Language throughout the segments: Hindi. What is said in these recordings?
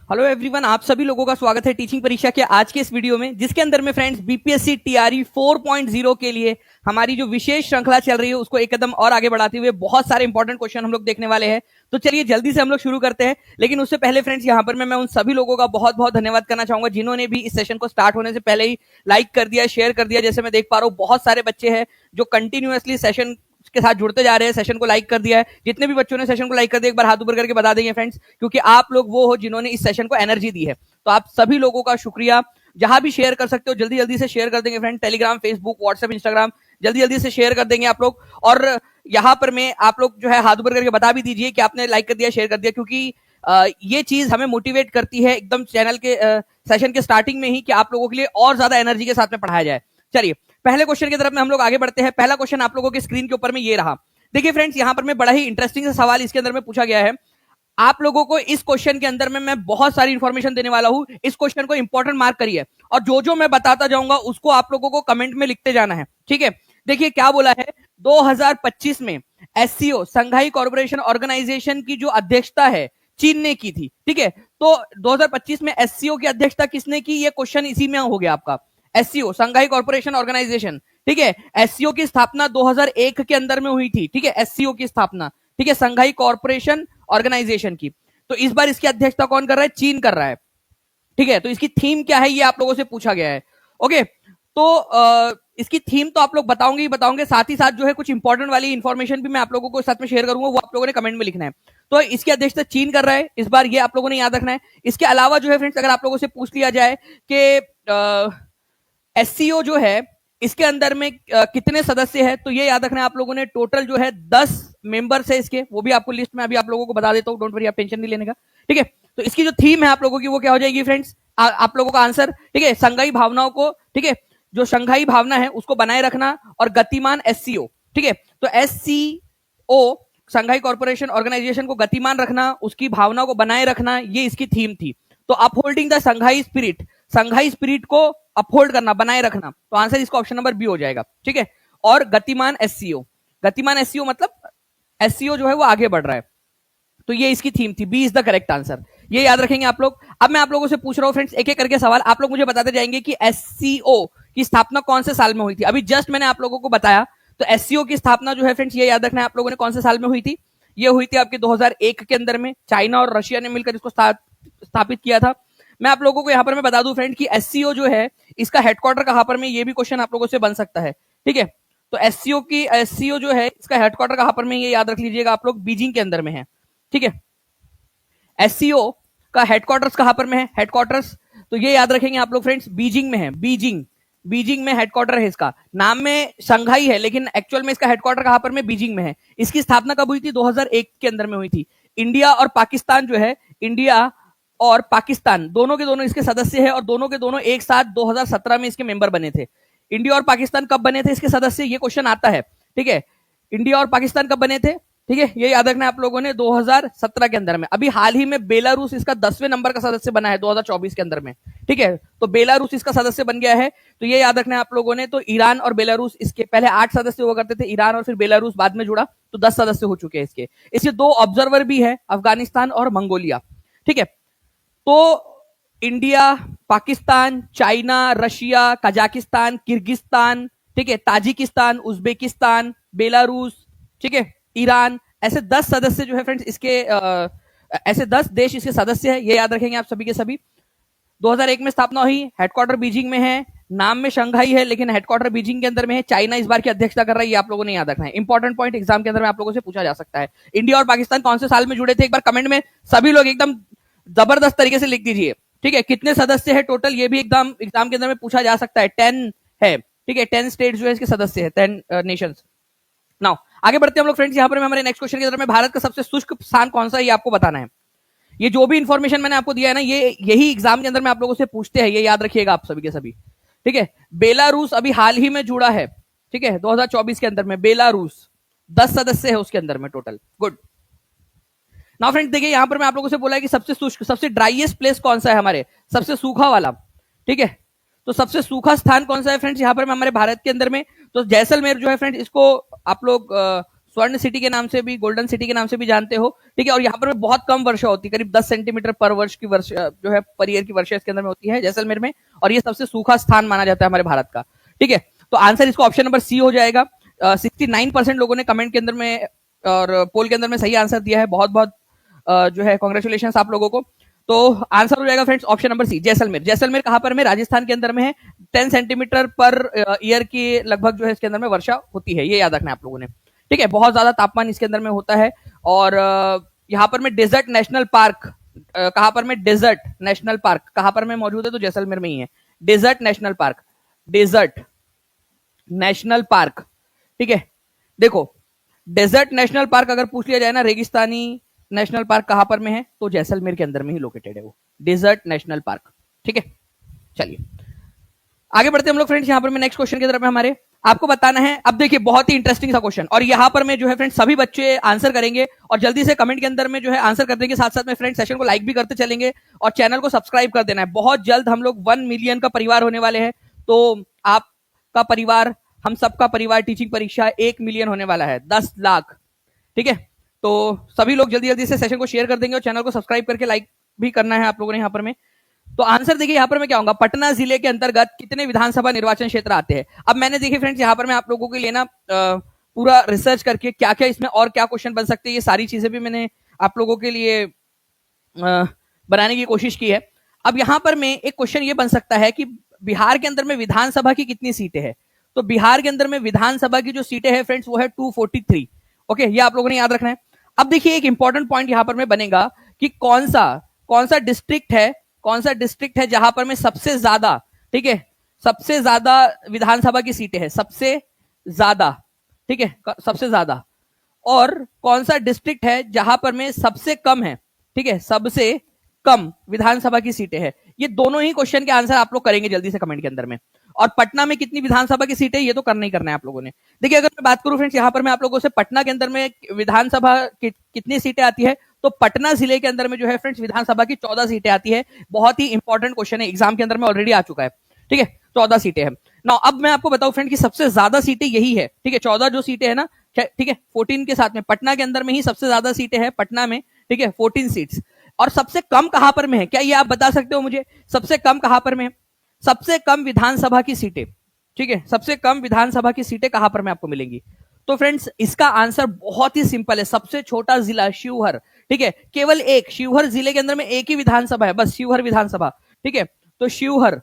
हेलो एवरीवन, आप सभी लोगों का स्वागत है टीचिंग परीक्षा के आज के इस वीडियो में, जिसके अंदर में फ्रेंड्स बीपीएससी टीआरई 4.0 के लिए हमारी जो विशेष श्रृंखला चल रही है उसको एक कदम और आगे बढ़ाते हुए बहुत सारे इंपॉर्टेंट क्वेश्चन हम लोग देखने वाले हैं। तो चलिए जल्दी से हम लोग शुरू करते हैं। लेकिन उससे पहले फ्रेंड्स यहाँ पर मैं उन सभी लोगों का बहुत बहुत धन्यवाद करना चाहूंगा जिन्होंने भी इस सेशन को स्टार्ट होने से पहले ही लाइक कर दिया, शेयर कर दिया। जैसे मैं देख पा रहा हूँ बहुत सारे बच्चे हैं जो कंटिन्यूअसली सेशन के साथ जुड़ते जा रहे हैं, सेशन को लाइक कर दिया है। जितने भी बच्चों ने सेशन को लाइक कर दिया एक बार हाथ ऊपर करके बता देंगे फ्रेंड्स, क्योंकि आप लोग वो हो जिन्होंने इस सेशन को एनर्जी दी है। तो आप सभी लोगों का शुक्रिया। जहां भी शेयर कर सकते हो जल्दी जल्दी से शेयर कर देंगे friend, Telegram, Facebook, WhatsApp, Instagram, जल्दी जल्दी से शेयर कर देंगे आप लोग। और यहाँ पर मैं आप लोग जो है हाथ ऊपर करके बता भी दीजिए कि आपने लाइक कर दिया, शेयर कर दिया, क्योंकि ये चीज हमें मोटिवेट करती है एकदम चैनल के सेशन के स्टार्टिंग में ही कि आप लोगों के लिए और ज्यादा एनर्जी के साथ में पढ़ाया जाए। चलिए पहले क्वेश्चन की तरफ में हम लोग आगे बढ़ते हैं। पहला क्वेश्चन आप लोगों के स्क्रीन के ऊपर में ये रहा। देखिए फ्रेंड्स, यहां पर मैं बड़ा ही इंटरेस्टिंग सा सवाल इसके अंदर में पूछा गया है। आप लोगों को इस क्वेश्चन के अंदर में मैं बहुत सारी इंफॉर्मेशन देने वाला हूं। इस क्वेश्चन को इंपॉर्टेंट मार्क करिए और जो जो मैं बताता जाऊंगा उसको आप लोगों को कमेंट में लिखते जाना है, ठीक है। देखिए क्या बोला है, 2025 में एससीओ संघाई कॉर्पोरेशन ऑर्गेनाइजेशन की जो अध्यक्षता है चीन ने की थी, ठीक है। तो 2025 में एससीओ की अध्यक्षता किसने की, ये क्वेश्चन इसी में हो गया आपका। एससीओ संघाई कॉर्पोरेशन ऑर्गेनाइजेशन, ठीक है। एससीओ की स्थापना 2001 के अंदर में हुई थी, ठीक है। एससीओ की स्थापना, ठीक है, संघाई कॉर्पोरेशन ऑर्गेनाइजेशन की। तो इस बार इसकी अध्यक्षता कौन कर रहा है, चीन कर रहा है, ठीक है। तो इसकी थीम क्या है ये आप लोगों से पूछा गया है। ओके, तो इसकी थीम तो आप लोग बताओगे ही बताओगे, साथ ही साथ जो है कुछ इंपॉर्टेंट वाली इंफॉर्मेशन भी मैं आप लोगों को साथ में शेयर करूंगा, वो आप लोगों ने कमेंट में लिखना है। तो इसकी अध्यक्षता चीन कर रहा है इस बार, ये आप लोगों ने याद रखना है। इसके अलावा जो है फ्रेंड्स, अगर आप लोगों से पूछ लिया जाए कि एससीओ जो है इसके अंदर में कितने सदस्य हैं, तो ये याद रखना है आप लोगों ने। टोटल जो है 10 मेंबर्स है इसके, वो भी आपको लिस्ट में अभी आप लोगों को बता देता हूँ, डोंट वरी, आप टेंशन नहीं लेने का, ठीक है। तो इसकी जो थीम है आप लोगों की वो क्या हो जाएगी फ्रेंड्स, आप लोगों का आंसर, ठीक है, संघाई भावनाओं को, ठीक है, जो संघाई भावना है उसको बनाए रखना और गतिमान एससीओ, ठीक है। तो एससीओ संघाई कॉर्पोरेशन ऑर्गेनाइजेशन को गतिमान रखना, उसकी भावनाओं को बनाए रखना, ये इसकी थीम थी। तो upholding the Shanghai spirit, Shanghai spirit को अपहोल्ड करना, बनाए रखना, तो आंसर इसका ऑप्शन नंबर बी हो जाएगा, ठीक है। और गतिमान एससीओ, गतिमान एससीओ मतलब एससीओ जो है वो आगे बढ़ रहा है, तो ये इसकी थीम थी। B is the correct answer, ये याद रखेंगे आप लोग। अब मैं आप लोगों से पूछ रहा हूं फ्रेंड्स एक एक करके सवाल, आप लोग मुझे बताते जाएंगे कि एससीओ की स्थापना कौन से साल में हुई थी। अभी जस्ट मैंने आप लोगों को बताया, तो एससीओ की स्थापना जो है फ्रेंड्स ये याद रखना है आप लोगों ने कौन से साल में हुई थी। ये हुई थी आपके 2001 के अंदर में, चाइना और रशिया ने मिलकर इसको स्थापित किया था। मैं आप लोगों को यहां पर मैं बता दूं फ्रेंड कि एससीओ जो है इसका हेडक्वार्टर कहां पर में, ये भी क्वेश्चन आप लोगों से बन सकता है, ठीक है। तो एससीओ जो है इसका हेडक्वार्टर कहां पर में, ये याद रख लीजिएगा आप लोग, बीजिंग के अंदर में है, ठीक है। एससीओ का हेडक्वार्टर्स कहां पर में है, हेडक्वार्टर्स, तो ये याद रखेंगे आप लोग फ्रेंड्स, बीजिंग में है, बीजिंग, बीजिंग में हेडक्वार्टर है इसका। नाम में संघाई है लेकिन एक्चुअल में इसका हेडक्वार्टर कहां पर में, बीजिंग में है। इसकी स्थापना कब हुई थी, 2001 के अंदर में हुई थी। इंडिया और पाकिस्तान जो है, इंडिया और पाकिस्तान दोनों के दोनों इसके सदस्य है और दोनों के दोनों एक साथ 2017 में इसके मेंबर बने थे। इंडिया और पाकिस्तान कब बने थे इसके सदस्य, ये क्वेश्चन आता है, ठीक है। इंडिया और पाकिस्तान कब बने थे, ठीक है, ये याद रखना है आप लोगों ने, 2017 के अंदर में। अभी हाल ही में बेलारूस इसका 10वें नंबर का सदस्य बना है 2024 के अंदर में, ठीक है। तो बेलारूस इसका सदस्य बन गया है, तो ये याद रखना है आप लोगों ने। तो ईरान और बेलारूस, इसके पहले 8 सदस्य हुआ करते थे, ईरान और फिर बेलारूस बाद में जुड़ा, तो 10 सदस्य हो चुके हैं इसके। इसके 2 ऑब्जर्वर भी है, अफगानिस्तान और मंगोलिया, ठीक है। तो India, Pakistan, China, Russia, Kazakhstan, Kyrgyzstan, ठीक है, ताजिकिस्तान, उज्बेकिस्तान, बेलारूस, ठीक है, ईरान, ऐसे 10 सदस्य जो है फ्रेंड्स इसके ऐसे 10 देश इसके सदस्य है, ये याद रखेंगे आप सभी के सभी। 2001 में स्थापना हुई, हेडक्वार्टर बीजिंग में है, नाम में शंघाई है लेकिन हेडक्वार्टर बीजिंग के अंदर में है। चाइना इस बार की अध्यक्षता कर रहा है, ये आप लोगों ने याद रखना है। इंपॉर्टेंट पॉइंट एग्जाम के अंदर में आप लोगों से पूछा जा सकता है। इंडिया और पाकिस्तान कौन से साल में जुड़े थे, एक बार कमेंट में सभी लोग एकदम जबरदस्त तरीके से लिख दीजिए, ठीक है। कितने सदस्य है टोटल, ये भी एग्जाम के अंदर में पूछा जा सकता है। 10 है, ठीक है, 10 स्टेट जो है इसके सदस्य है, 10 नेशंस। नाउ आगे बढ़ते हैं हम लोग फ्रेंड्स, यहाँ पर हमारे नेक्स्ट क्वेश्चन की तरफ में, भारत का सबसे शुष्क स्थान कौन सा है ये आपको बताना है। ये जो भी इंफॉर्मेशन मैंने आपको दिया है ना, ये यही एग्जाम के अंदर में आप लोगों से पूछते हैं, ये याद रखिएगा आप सभी के सभी, ठीक है। बेलारूस अभी हाल ही में जुड़ा है, ठीक है, 2024 के अंदर में बेलारूस, 10 सदस्य है उसके अंदर में टोटल। गुड। नाउ फ्रेंड्स देखिए, यहां पर मैं आप लोगों से बोला है कि सबसे शुष्क, सबसे ड्राइएस्ट प्लेस कौन सा है हमारे, सबसे सूखा वाला, ठीक है। तो सबसे सूखा स्थान कौन सा है फ्रेंड्स यहाँ पर हमारे भारत के अंदर में, तो जैसलमेर जो है फ्रेंड्स, इसको आप लोग स्वर्ण सिटी के नाम से भी, गोल्डन सिटी के नाम से भी जानते हो, ठीक है। और यहाँ पर बहुत कम वर्षा होती है, करीब 10 सेंटीमीटर पर वर्ष की वर्षा जो है पर ईयर की वर्षा इसके अंदर में होती है जैसलमेर में, और ये सबसे सूखा स्थान माना जाता है हमारे भारत का, ठीक है। तो आंसर इसको ऑप्शन नंबर सी हो जाएगा। 69% लोगों ने कमेंट के अंदर में और पोल के अंदर में सही आंसर दिया है। बहुत बहुत जो है कांग्रेचुलेशन आप लोगों को। तो आंसर हो जाएगा friends option number C, Jaisalmer. Jaisalmer कहां पर में, राजस्थान के अंदर में है। 10 सेंटीमीटर पर ईयर की लगभग जो है इसके अंदर में वर्षा होती है, ये याद रखना है आप लोगों ने, ठीक है। बहुत ज्यादा तापमान इसके अंदर में होता है। और यहाँ पर में डेजर्ट नेशनल पार्क कहां पर में, डेजर्ट नेशनल पार्क कहां पर में मौजूद है, तो जैसलमेर में ही है। Desert national park, desert national park, ठीक है। देखो डेजर्ट नेशनल पार्क अगर पूछ लिया जाए ना, रेगिस्तानी नेशनल पार्क कहां पर में है, तो जैसलमेर के अंदर में ही लोकेटेड है वो डेजर्ट नेशनल पार्क, ठीक है। चलिए आगे बढ़ते हैं हम लोग फ्रेंड्स। यहां पर मैं नेक्स्ट क्वेश्चन की तरफ हमारे आपको बताना है। अब देखिए बहुत ही इंटरेस्टिंग सा क्वेश्चन, और यहां पर मैं जो है फ्रेंड्स सभी बच्चे आंसर करेंगे, और जल्दी से कमेंट के अंदर में जो है आंसर करने के साथ साथ में फ्रेंड्स सेशन को लाइक भी करते चलेंगे, और चैनल को सब्सक्राइब कर देना है। बहुत जल्द हम लोग 1 मिलियन का परिवार होने वाले हैं, तो आपका परिवार, हम सबका परिवार टीचिंग परीक्षा 1 मिलियन होने वाला है, 10 लाख, ठीक है। तो सभी लोग जल्दी जल्दी से सेशन को शेयर कर देंगे, और चैनल को सब्सक्राइब करके लाइक भी करना है आप लोगों ने यहाँ पर में। तो आंसर देखिए यहाँ पर मैं क्या होगा, पटना जिले के अंतर्गत कितने विधानसभा निर्वाचन क्षेत्र आते हैं। अब मैंने देखिए फ्रेंड्स यहाँ पर मैं आप लोगों के लिए ना पूरा रिसर्च करके क्या क्या इसमें और क्या क्वेश्चन बन सकते हैं, ये सारी चीजें भी मैंने आप लोगों के लिए बनाने की कोशिश की है। अब यहाँ पर में एक क्वेश्चन ये बन सकता है कि बिहार के अंदर में विधानसभा की कितनी सीटें हैं। तो बिहार के अंदर में विधानसभा की जो सीटें हैं फ्रेंड्स वो है 243, ओके, ये आप लोगों ने याद रखना है। अब देखिए एक इंपॉर्टेंट पॉइंट यहां पर में बनेगा कि कौन सा डिस्ट्रिक्ट है जहां पर में सबसे ज्यादा, ठीक है, सबसे ज्यादा विधानसभा की सीटें हैं, सबसे ज्यादा, ठीक है, सबसे ज्यादा। और कौन सा डिस्ट्रिक्ट है जहां पर में सबसे कम है, ठीक है, सबसे कम विधानसभा की सीटें हैं। ये दोनों ही क्वेश्चन के आंसर आप लोग करेंगे जल्दी से कमेंट के अंदर में। और पटना में कितनी विधानसभा की सीटें, ये तो करना ही करना है आप लोगों ने। देखिए अगर मैं बात करूं फ्रेंड्स यहाँ पर मैं आप लोगों से पटना के अंदर में विधानसभा कितनी सीटें आती है, तो पटना जिले के अंदर में जो है फ्रेंड्स विधानसभा की 14 सीटें आती है। बहुत ही इंपॉर्टेंट क्वेश्चन है, एग्जाम के अंदर में ऑलरेडी आ चुका है, ठीक है, 14 सीटें हैं ना। अब मैं आपको बताऊं फ्रेंड कि सबसे ज्यादा सीटें यही है, ठीक है, 14 जो सीटें है ना, ठीक है, 14 के साथ में पटना के अंदर में ही सबसे ज्यादा सीटें हैं, पटना में, ठीक है, 14 सीट्स। और सबसे कम कहां पर में है, क्या ये आप बता सकते हो मुझे, सबसे कम कहां पर में है, सबसे कम विधानसभा की सीटें, ठीक है, सबसे कम विधानसभा की सीटें कहां पर में आपको मिलेंगी। तो फ्रेंड्स इसका आंसर बहुत ही सिंपल है, सबसे छोटा जिला शिवहर, ठीक है, केवल एक, शिवहर जिले के अंदर में एक ही विधानसभा है, बस शिवहर विधानसभा, ठीक है। तो शिवहर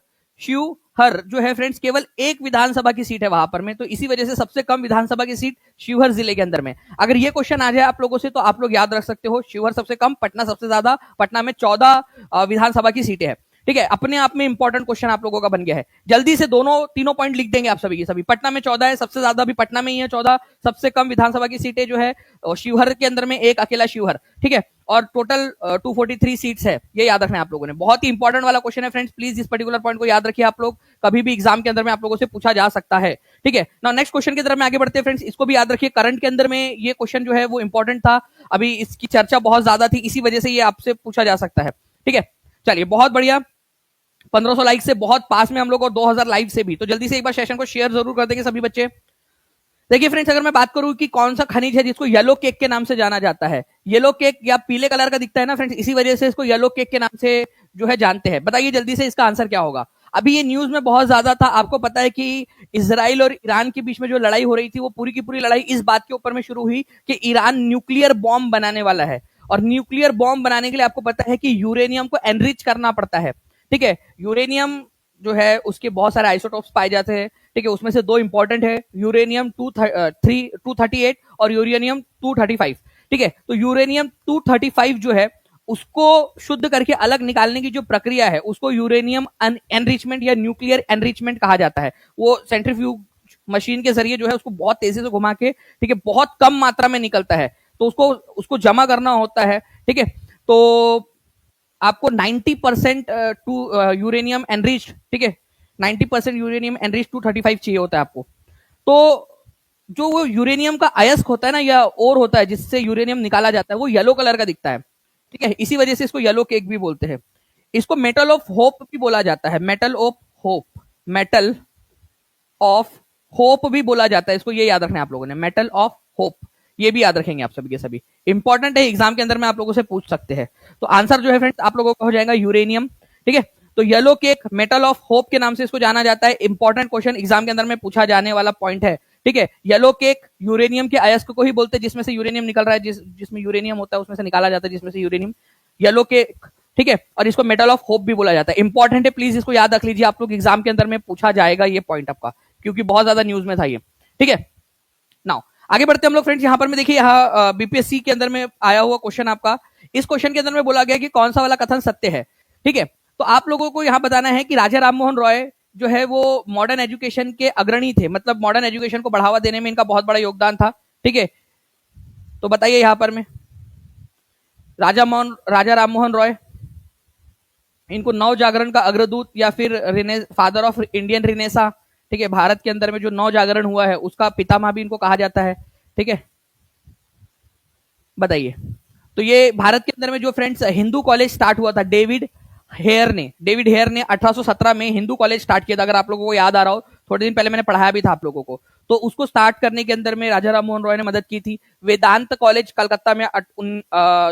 जो है फ्रेंड्स केवल एक विधानसभा की सीट है वहां पर में, तो इसी वजह से सबसे कम विधानसभा की सीट शिवहर जिले के अंदर में। अगर ये क्वेश्चन आ जाए आप लोगों से तो आप लोग याद रख सकते हो, शिवहर सबसे कम, पटना सबसे ज्यादा, पटना में 14 विधानसभा की सीटें हैं, ठीक है। अपने आप में इंपॉर्टेंट क्वेश्चन आप लोगों का बन गया है। जल्दी से तीनों पॉइंट लिख देंगे आप सभी के सभी। पटना में 14 है, सबसे ज्यादा भी पटना में ही है 14, सबसे कम विधानसभा की सीटें जो है शिवहर के अंदर में एक अकेला शिवहर, ठीक है। और टोटल 243 सीट्स है, ये याद रखना है आप लोगों ने। बहुत ही इंपॉर्टेंट वाला क्वेश्चन है फ्रेंड्स, प्लीज इस पर्टिकुलर पॉइंट को याद रखिए आप लोग, कभी भी एग्जाम के अंदर में आप लोगों से पूछा जा सकता है, ठीक है ना। नेक्स्ट क्वेश्चन की तरफ में आगे बढ़ते हैं फ्रेंड्स, इसको भी याद रखिए, करंट के अंदर में ये क्वेश्चन जो है वो इंपॉर्टेंट था, अभी इसकी चर्चा बहुत ज्यादा थी, इसी वजह से ये आपसे पूछा जा सकता है, ठीक है। चलिए बहुत बढ़िया, 1500 लाइक से बहुत पास में हम लोग, और 2000 लाइव से भी। तो जल्दी से एक बार सेशन को शेयर जरूर कर देंगे सभी बच्चे। देखिए फ्रेंड्स अगर मैं बात करूं कि कौन सा खनिज है जिसको येलो केक के नाम से जाना जाता है, येलो केक या पीले कलर का दिखता है ना फ्रेंड्स, इसी वजह से इसको येलो केक के नाम से जो है जानते हैं। बताइए जल्दी से इसका आंसर क्या होगा। अभी ये न्यूज में बहुत ज्यादा था, आपको पता है कि इजराइल और ईरान के बीच में जो लड़ाई हो रही थी वो पूरी की पूरी लड़ाई इस बात के ऊपर में शुरू हुई कि ईरान न्यूक्लियर बॉम्ब बनाने वाला है, और न्यूक्लियर बॉम्ब बनाने के लिए आपको पता है कि यूरेनियम को एनरिच करना पड़ता है, ठीक है। यूरेनियम जो है उसके बहुत सारे आइसोटोप्स पाए जाते हैं, ठीक है, उसमें से दो इंपॉर्टेंट है, यूरेनियम 238 और यूरेनियम 235, ठीक है। तो यूरेनियम 235 जो है उसको शुद्ध करके अलग निकालने की जो प्रक्रिया है उसको यूरेनियम एनरिचमेंट या न्यूक्लियर एनरिचमेंट कहा जाता है। वो सेंट्रीफ्यूज मशीन के जरिए जो है उसको बहुत तेजी से घुमा के, ठीक है, बहुत कम मात्रा में निकलता है, तो उसको जमा करना होता है, ठीक है। तो आपको 90% यूरेनियम एनरिच, ठीक है, 90% यूरेनियम एनरिच 235 चाहिए होता है आपको। तो जो वो यूरेनियम का अयस्क होता है ना, या ओर होता है जिससे यूरेनियम निकाला जाता है, वो येलो कलर का दिखता है, ठीक है, इसी वजह से इसको येलो केक भी बोलते हैं। इसको मेटल ऑफ होप भी बोला जाता है, metal of hope, metal of hope भी बोला जाता है इसको, ये याद रखना है आप लोगों ने, मेटल ऑफ होप, ये भी याद रखेंगे आप सभी के सभी, इंपॉर्टेंट है, एग्जाम के अंदर में आप लोगों से पूछ सकते हैं। तो आंसर जो है फ्रेंड्स आप लोगों का हो जाएगा यूरेनियम। ठीक है, तो yellow cake metal of hope के नाम से इसको जाना जाता है। इंपॉर्टेंट क्वेश्चन एग्जाम के अंदर में पूछा जाने वाला पॉइंट है। ठीक है, येलो केक यूरेनियम के अयस्क को ही बोलते हैं जिसमें से यूरेनियम निकल रहा है, जिसमें यूरेनियम होता है उसमें से निकाला जाता है जिसमें से यूरेनियम, येलो केक। ठीक है, और इसको मेटल ऑफ होप भी बोला जाता है। इंपॉर्टेंट है, प्लीज इसको याद रख लीजिए, आप लोग एग्जाम के अंदर में पूछा जाएगा ये पॉइंट आपका, क्योंकि बहुत ज्यादा न्यूज में था ये। ठीक है, नाउ आगे बढ़ते हम लोग फ्रेंड्स। यहाँ पर मैं देखिए, यहाँ बीपीएससी के अंदर में आया हुआ क्वेश्चन आपका, इस क्वेश्चन के अंदर में बोला गया कि कौन सा वाला कथन सत्य है। ठीक है, तो आप लोगों को यहाँ बताना है कि राजा राममोहन रॉय जो है वो मॉडर्न एजुकेशन के अग्रणी थे, मतलब मॉडर्न एजुकेशन को बढ़ावा देने में इनका बहुत बड़ा योगदान था। ठीक है, तो बताइए यहाँ पर में राजा राममोहन रॉय, इनको नव जागरण का अग्रदूत या फिर फादर ऑफ इंडियन रिनेसा। ठीक है, भारत के अंदर में जो नव जागरण हुआ है उसका पितामह भी इनको कहा जाता है। ठीक है, बताइए। तो ये भारत के अंदर में जो फ्रेंड्स हिंदू कॉलेज स्टार्ट हुआ था, डेविड हेयर ने 1817 में हिंदू कॉलेज स्टार्ट किया था। अगर आप लोगों को याद आ रहा हो, थोड़े दिन पहले मैंने पढ़ाया भी था आप लोगों को। तो उसको स्टार्ट करने के अंदर में राजा राममोहन रॉय ने मदद की थी। वेदांत कॉलेज कलकत्ता में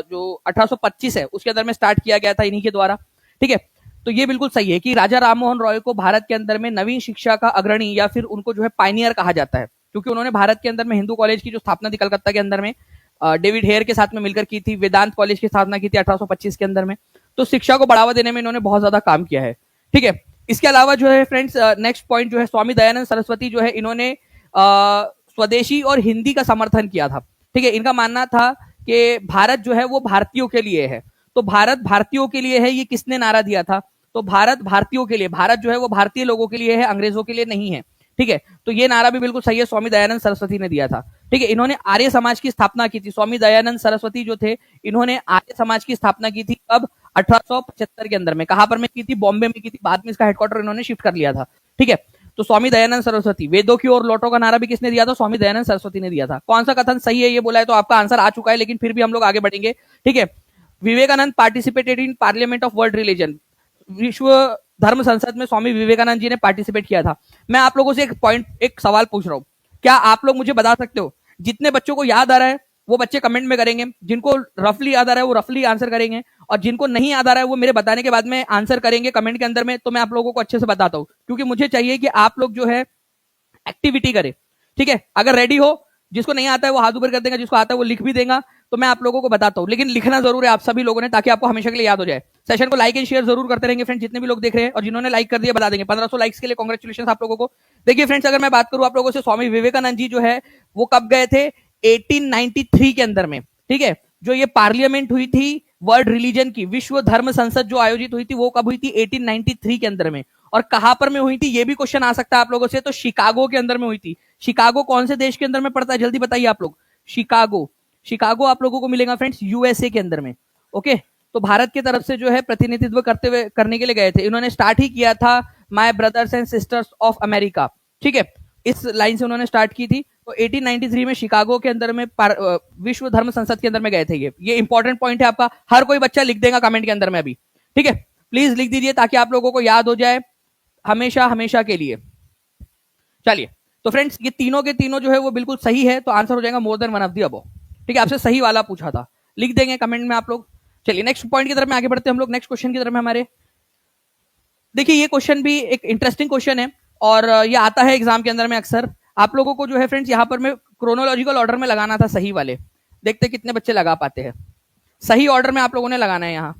जो 1825 है उसके अंदर में स्टार्ट किया गया था इन्हीं के द्वारा। ठीक है, तो ये बिल्कुल सही है कि राजा राममोहन रॉय को भारत के अंदर में नवीन शिक्षा का अग्रणी या फिर उनको जो है पायनियर कहा जाता है, क्योंकि उन्होंने भारत के अंदर में हिंदू कॉलेज की जो स्थापना थी कलकत्ता के अंदर में डेविड हेयर के साथ में मिलकर की थी। वेदांत कॉलेज की स्थापना की थी 1825 के अंदर में। तो शिक्षा को बढ़ावा देने में इन्होंने बहुत ज्यादा काम किया है। ठीक है, इसके अलावा जो है फ्रेंड्स नेक्स्ट पॉइंट जो है, स्वामी दयानंद सरस्वती जो है इन्होंने स्वदेशी और हिंदी का समर्थन किया था। ठीक है, इनका मानना था कि भारत जो है वो भारतीयों के लिए है। तो भारत भारतीयों के लिए है, ये किसने नारा दिया था? तो भारत भारतीयों के लिए, भारत जो है वो भारतीय लोगों के लिए है, अंग्रेजों के लिए नहीं है। ठीक है, तो ये नारा भी बिल्कुल सही है, स्वामी दयानंद सरस्वती ने दिया था। ठीक है, इन्होंने आर्य समाज की स्थापना की थी। स्वामी दयानंद सरस्वती जो थे इन्होंने आर्य समाज की स्थापना की थी कब? 1875 के अंदर में। कहां पर में की थी? बॉम्बे में की थी। बाद में इसका हेडक्वार्टर इन्होंने शिफ्ट कर लिया था। ठीक है, तो स्वामी दयानंद सरस्वती। वेदों की ओर लौटो का नारा भी किसने दिया था? स्वामी दयानंद सरस्वती ने दिया था। कौन सा कथन सही है ये बोला है तो आपका आंसर आ चुका है, लेकिन फिर भी हम लोग आगे बढ़ेंगे। ठीक है, Vivekananda participated in parliament of world religion, विश्व धर्म संसद में स्वामी विवेकानंद जी ने पार्टिसिपेट किया था। मैं आप लोगों से एक सवाल पूछ रहा हूं, क्या आप लोग मुझे बता सकते हो? जितने बच्चों को याद आ रहा है वो बच्चे कमेंट में करेंगे, जिनको रफली याद आ रहा है वो रफली आंसर करेंगे, और जिनको नहीं याद आ रहा है वो मेरे बताने के बाद में आंसर करेंगे कमेंट के अंदर में। तो मैं आप लोगों को अच्छे से बताता हूं, क्योंकि मुझे चाहिए कि आप लोग जो है एक्टिविटी करें। ठीक है, अगर रेडी हो, जिसको नहीं आता है वो हाथ ऊपर कर देगा, जिसको आता है वो लिख भी देगा। तो मैं आप लोगों को बताता हूं, लेकिन लिखना जरूर है आप सभी लोगों ने, ताकि आपको हमेशा के लिए याद हो जाए। सेशन को लाइक एंड शेयर जरूर करते रहेंगे फ्रेंड्स, जितने भी लोग देख रहे हैं, और जिन्होंने लाइक कर दिया बता देंगे। 1500 लाइक्स के लिए कांग्रेचुलेशन आप लोगों को। देखिए फ्रेंड्स, अगर मैं बात करूं आप लोगों से, स्वामी विवेकानंद जी जो है वो कब गए थे? 1893 के अंदर में। ठीक है, जो ये पार्लियामेंट हुई थी वर्ल्ड रिलीजन की, विश्व धर्म संसद जो आयोजित हुई थी वो कब हुई थी? 1893 के अंदर में। और कहां पर में हुई थी ये भी क्वेश्चन आ सकता है आप लोगों से, तो शिकागो के अंदर में हुई थी। शिकागो कौन से देश के अंदर में पड़ता है? जल्दी बताइए आप लोग। शिकागो आप लोगों को मिलेगा फ्रेंड्स यूएसए के अंदर में। ओके, तो भारत की तरफ से जो है प्रतिनिधित्व करने के लिए गए थे। इन्होंने स्टार्ट ही किया था my brothers and sisters of America. ठीक है, इस लाइन से उन्होंने स्टार्ट की थी। तो 1893 में शिकागो के अंदर में विश्व धर्म संसद के अंदर में गए थे। ये इंपॉर्टेंट पॉइंट है आपका, हर कोई बच्चा लिख देगा कमेंट के अंदर में अभी। ठीक है, प्लीज लिख दीजिए ताकि आप लोगों को याद हो जाए हमेशा हमेशा के लिए। चलिए, तो फ्रेंड्स ये तीनों के तीनों जो है वो बिल्कुल सही है, तो आंसर हो जाएगा more than one of the above. ठीक है, आपसे सही वाला पूछा था, लिख देंगे कमेंट में आप लोग। चलिए नेक्स्ट पॉइंट की तरफ में आगे बढ़ते हैं हम लोग, नेक्स्ट क्वेश्चन की तरफ में हमारे। देखिए ये क्वेश्चन भी एक इंटरेस्टिंग क्वेश्चन है, और ये आता है एग्जाम के अंदर में अक्सर। आप लोगों को जो है फ्रेंड्स यहाँ पर मैं क्रोनोलॉजिकल ऑर्डर में लगाना था सही वाले, देखते कितने बच्चे लगा पाते हैं। सही ऑर्डर में आप लोगों ने लगाना है यहाँ।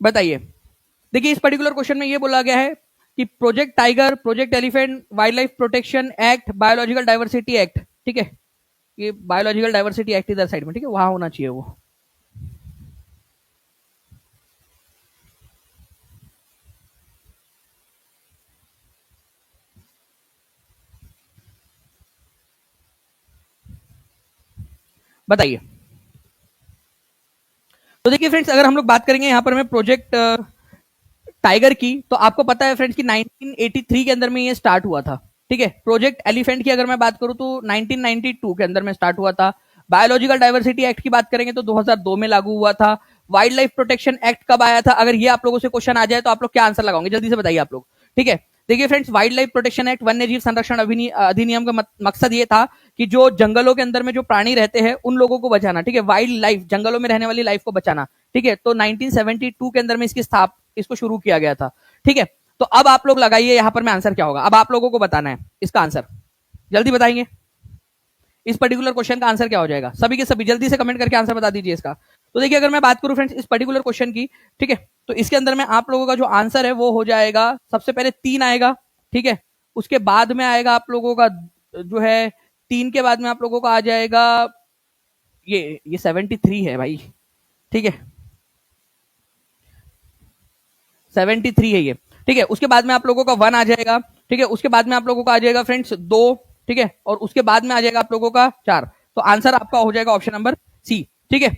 बताइए, देखिए इस पर्टिकुलर क्वेश्चन में ये बोला गया है कि project tiger, project elephant, wild life protection act, biological diversity act. ठीक है, ये बायोलॉजिकल डाइवर्सिटी एक्ट इधर साइड में, ठीक है, वहां होना चाहिए वो। बताइए। तो देखिए फ्रेंड्स, अगर हम लोग बात करेंगे यहाँ पर मैं प्रोजेक्ट टाइगर की, तो आपको पता है फ्रेंड्स कि 1983 के अंदर में ये स्टार्ट हुआ था। ठीक है, प्रोजेक्ट एलिफेंट की अगर मैं बात करूं तो 1992 के अंदर में स्टार्ट हुआ था। बायोलॉजिकल डाइवर्सिटी एक्ट की बात करेंगे तो 2002 में लागू हुआ था। वाइल्ड लाइफ प्रोटेक्शन एक्ट कब आया था? अगर ये आप लोगों से क्वेश्चन आ जाए तो आप लोग क्या आंसर लगाओगे? जल्दी से बताइए आप लोग। ठीक है। देखिए friends, wild life protection act, वन्य जीव संरक्षण अधिनियम का मकसद ये था कि जो जंगलों के अंदर में जो प्राणी रहते हैं उन लोगों को बचाना, ठीक है, वाइल्ड लाइफ, जंगलों में रहने वाली लाइफ को बचाना, ठीक है। तो 1972 के अंदर में इसको शुरू किया गया था, ठीक है। तो अब आप लोग लगाइए यहां पर में आंसर क्या होगा, अब आप लोगों को बताना है इसका आंसर, जल्दी बताएंगे इस पर्टिकुलर क्वेश्चन का आंसर क्या हो जाएगा, सभी के सभी जल्दी से कमेंट करके आंसर बता दीजिए इसका। तो देखिए, अगर मैं बात करूं फ्रेंड्स इस पर्टिकुलर क्वेश्चन की, ठीक है, तो इसके अंदर में आप लोगों का जो आंसर है वो हो जाएगा, सबसे पहले 3 आएगा, ठीक है। उसके बाद में आएगा आप लोगों का जो है 3 के बाद में आप लोगों का आ जाएगा ये 73 है भाई, ठीक है, 73 है ये, ठीक है। उसके बाद में आप लोगों का 1 आ जाएगा, ठीक है। उसके बाद में आप लोगों का आ जाएगा फ्रेंड्स 2, ठीक है। और उसके बाद में आ जाएगा आप लोगों का 4। तो आंसर आपका हो जाएगा ऑप्शन नंबर सी, ठीक है।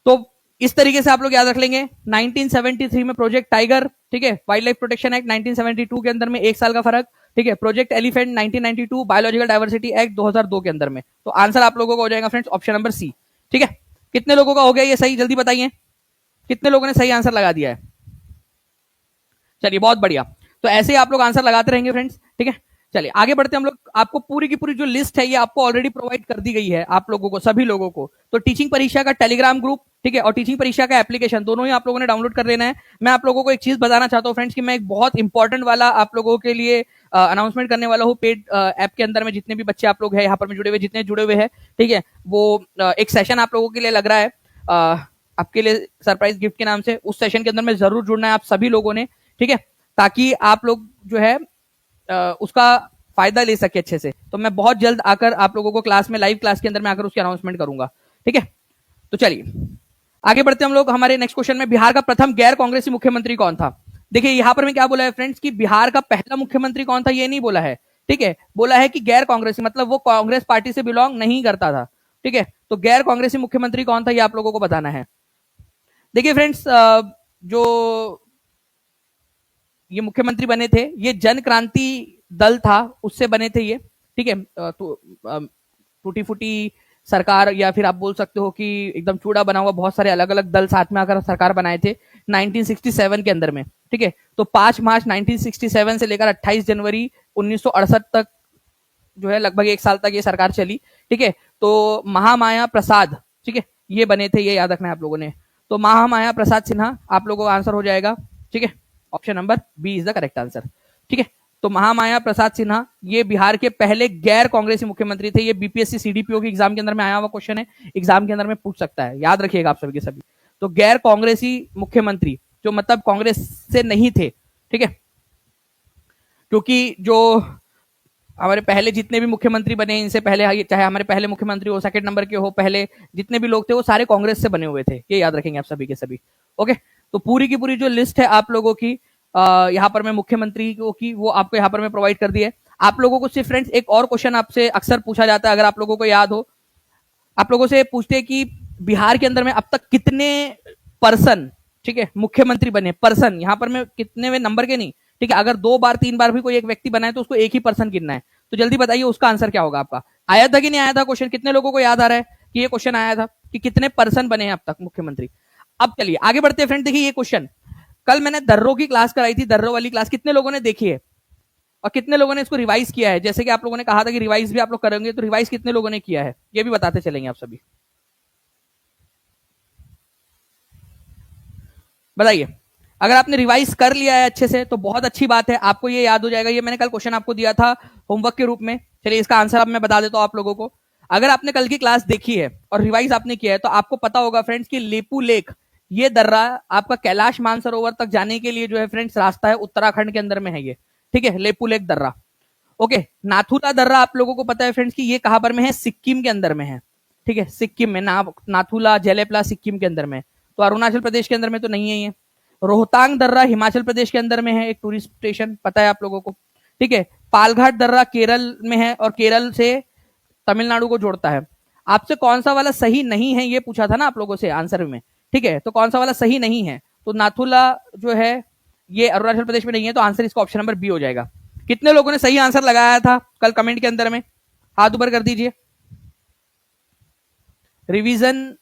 तो इस तरीके से आप लोग याद रख लेंगे 1973 में प्रोजेक्ट टाइगर, ठीक है, वाइल्ड लाइफ प्रोटेक्शन एक्ट 1972 के अंदर में 1 साल का फर्क, ठीक है, project elephant 1992, biological diversity act 2002 के अंदर में। तो आंसर आप लोगों का हो जाएगा फ्रेंड्स ऑप्शन नंबर सी, ठीक है। कितने लोगों का हो गया ये सही, जल्दी बताइए कितने लोगों ने सही आंसर लगा दिया है। चलिए बहुत बढ़िया, तो ऐसे ही आप लोग आंसर लगाते रहेंगे फ्रेंड्स, ठीक है। चलिए आगे बढ़ते हम लोग, आपको पूरी की पूरी जो लिस्ट है ये आपको ऑलरेडी प्रोवाइड कर दी गई है आप लोगों को, सभी लोगों को। तो टीचिंग परीक्षा का टेलीग्राम ग्रुप, ठीक है, और टीचिंग परीक्षा का एप्लीकेशन दोनों ही आप लोगों ने डाउनलोड कर लेना है। मैं आप लोगों को एक चीज बताना चाहता हूँ फ्रेंड्स कि मैं एक बहुत इंपॉर्टेंट वाला आप लोगों के लिए अनाउंसमेंट करने वाला हूँ पेड ऐप के अंदर में। जितने भी बच्चे आप लोग हैं यहाँ पर में जुड़े हुए, जितने जुड़े हुए हैं, ठीक है, वो एक सेशन आप लोगों के लिए लग रहा है, आपके लिए सरप्राइज गिफ्ट के नाम से। उस सेशन के अंदर में जरूर जुड़ना है आप सभी लोगों ने, ठीक है, ताकि आप लोग जो है उसका फायदा ले सके अच्छे से। तो मैं बहुत जल्द आकर आप लोगों को क्लास में, लाइव क्लास के अंदर में आकर उसकी अनाउंसमेंट करूंगा, ठीक है। तो चलिए आगे बढ़ते हम लोग हमारे नेक्स्ट क्वेश्चन में। बिहार का प्रथम गैर कांग्रेसी मुख्यमंत्री कौन था? देखिए यहां पर मैं क्या बोला है फ्रेंड्स कि बिहार का पहला मुख्यमंत्री कौन था ये नहीं बोला है, ठीक है, बोला है कि गैर कांग्रेसी, मतलब वो कांग्रेस पार्टी से बिलोंग नहीं करता था, ठीक है। तो गैर कांग्रेसी मुख्यमंत्री कौन था ये आप लोगों को बताना है। देखिए फ्रेंड्स, जो ये मुख्यमंत्री बने थे ये जन क्रांति दल था, उससे बने थे ये, ठीक है। तो टूटी फूटी सरकार, या फिर आप बोल सकते हो कि एकदम चूड़ा बना हुआ बहुत सारे अलग अलग दल साथ में आकर सरकार बनाए थे 1967 के अंदर में, ठीक है। तो 5 मार्च 1967 से लेकर 28 जनवरी 1968 तक जो है लगभग 1 साल तक ये सरकार चली, ठीक है। तो महामाया प्रसाद, ठीक है, ये बने थे, ये याद रखना है आप लोगों ने। तो महामाया प्रसाद सिन्हा आप लोगों का आंसर हो जाएगा, ठीक है, option number B is the correct answer, ठीक है। तो महामाया प्रसाद सिन्हा ये बिहार के पहले गैर कांग्रेसी मुख्यमंत्री थे। ये बीपीएससी सीडीपीओ की एग्जाम के अंदर में आया हुआ क्वेश्चन है, एग्जाम के अंदर में पूछ सकता है, याद रखिएगा आप सभी के सभी। तो गैर कांग्रेसी मुख्यमंत्री जो मतलब कांग्रेस से नहीं थे, ठीक है, क्योंकि जो हमारे पहले जितने भी मुख्यमंत्री बने इनसे पहले, चाहे हमारे पहले मुख्यमंत्री हो, सेकंड नंबर के हो, पहले जितने भी लोग थे वो सारे कांग्रेस से बने हुए थे, ये याद रखेंगे आप सभी के सभी, ओके। तो पूरी की पूरी जो लिस्ट है आप लोगों की यहाँ पर मैं मुख्यमंत्री की वो आपको यहाँ पर मैं प्रोवाइड कर दी है। आप लोगों को सिर्फ फ्रेंड्स एक और क्वेश्चन आपसे अक्सर पूछा जाता है, अगर आप लोगों को याद हो, आप लोगों से पूछते हैं कि बिहार के अंदर में अब तक कितने पर्सन, ठीक है, मुख्यमंत्री बने, पर्सन यहाँ पर में कितने में नंबर के नहीं, ठीक है। अगर 2 बार 3 बार भी कोई एक व्यक्ति बना है तो उसको एक ही पर्सन गिनना है। तो जल्दी बताइए उसका आंसर क्या होगा आपका। आया था कि नहीं आया था क्वेश्चन, कितने लोगों को याद आ रहा है कि ये क्वेश्चन आया था कि कितने पर्सन बने हैं अब तक मुख्यमंत्री। अब चलिए आगे बढ़ते हैं फ्रेंड। देखिए ये क्वेश्चन कल मैंने दर्रों की क्लास कराई थी, दर्रों वाली क्लास कितने लोगों ने देखी है और कितने लोगों ने इसको रिवाइज किया है। जैसे कि आप लोगों ने कहा था कि रिवाइज भी आप लोग करेंगे, तो रिवाइज कितने लोगों ने किया है ये भी बताते चलेंगे आप सभी, बताइए। अगर आपने रिवाइज कर लिया है अच्छे से तो बहुत अच्छी बात है, आपको ये याद हो जाएगा। ये मैंने कल क्वेश्चन आपको दिया था होमवर्क के रूप में। चलिए इसका आंसर अब मैं बता देता हूं आप लोगों को। अगर आपने कल की क्लास देखी है और रिवाइज आपने किया है तो आपको पता होगा फ्रेंड्स कि लेपू लेक ये दर्रा आपका कैलाश मानसरोवर तक जाने के लिए जो है फ्रेंड्स रास्ता है, उत्तराखंड के अंदर में है ये, ठीक है, लेपू लेक दर्रा। ओके, नाथुला दर्रा आप लोगों को पता है फ्रेंड्स कि ये कहां पर में है, सिक्किम के अंदर में है, ठीक है, सिक्किम में नाथुला जेलेपला सिक्किम के अंदर में, तो अरुणाचल प्रदेश के अंदर में तो नहीं है ये। रोहतांग दर्रा हिमाचल प्रदेश के अंदर में है, एक टूरिस्ट स्टेशन पता है आप लोगों को, ठीक है। पालघाट दर्रा केरल में है और केरल से तमिलनाडु को जोड़ता है। आपसे कौन सा वाला सही नहीं है ये पूछा था ना आप लोगों से आंसर में, ठीक है, तो कौन सा वाला सही नहीं है, तो नाथुला जो है ये अरुणाचल प्रदेश में नहीं है, तो आंसर इसका ऑप्शन नंबर बी हो जाएगा। कितने लोगों ने सही आंसर लगाया था कल कमेंट के अंदर में, हाथ ऊपर कर दीजिए। रिवीजन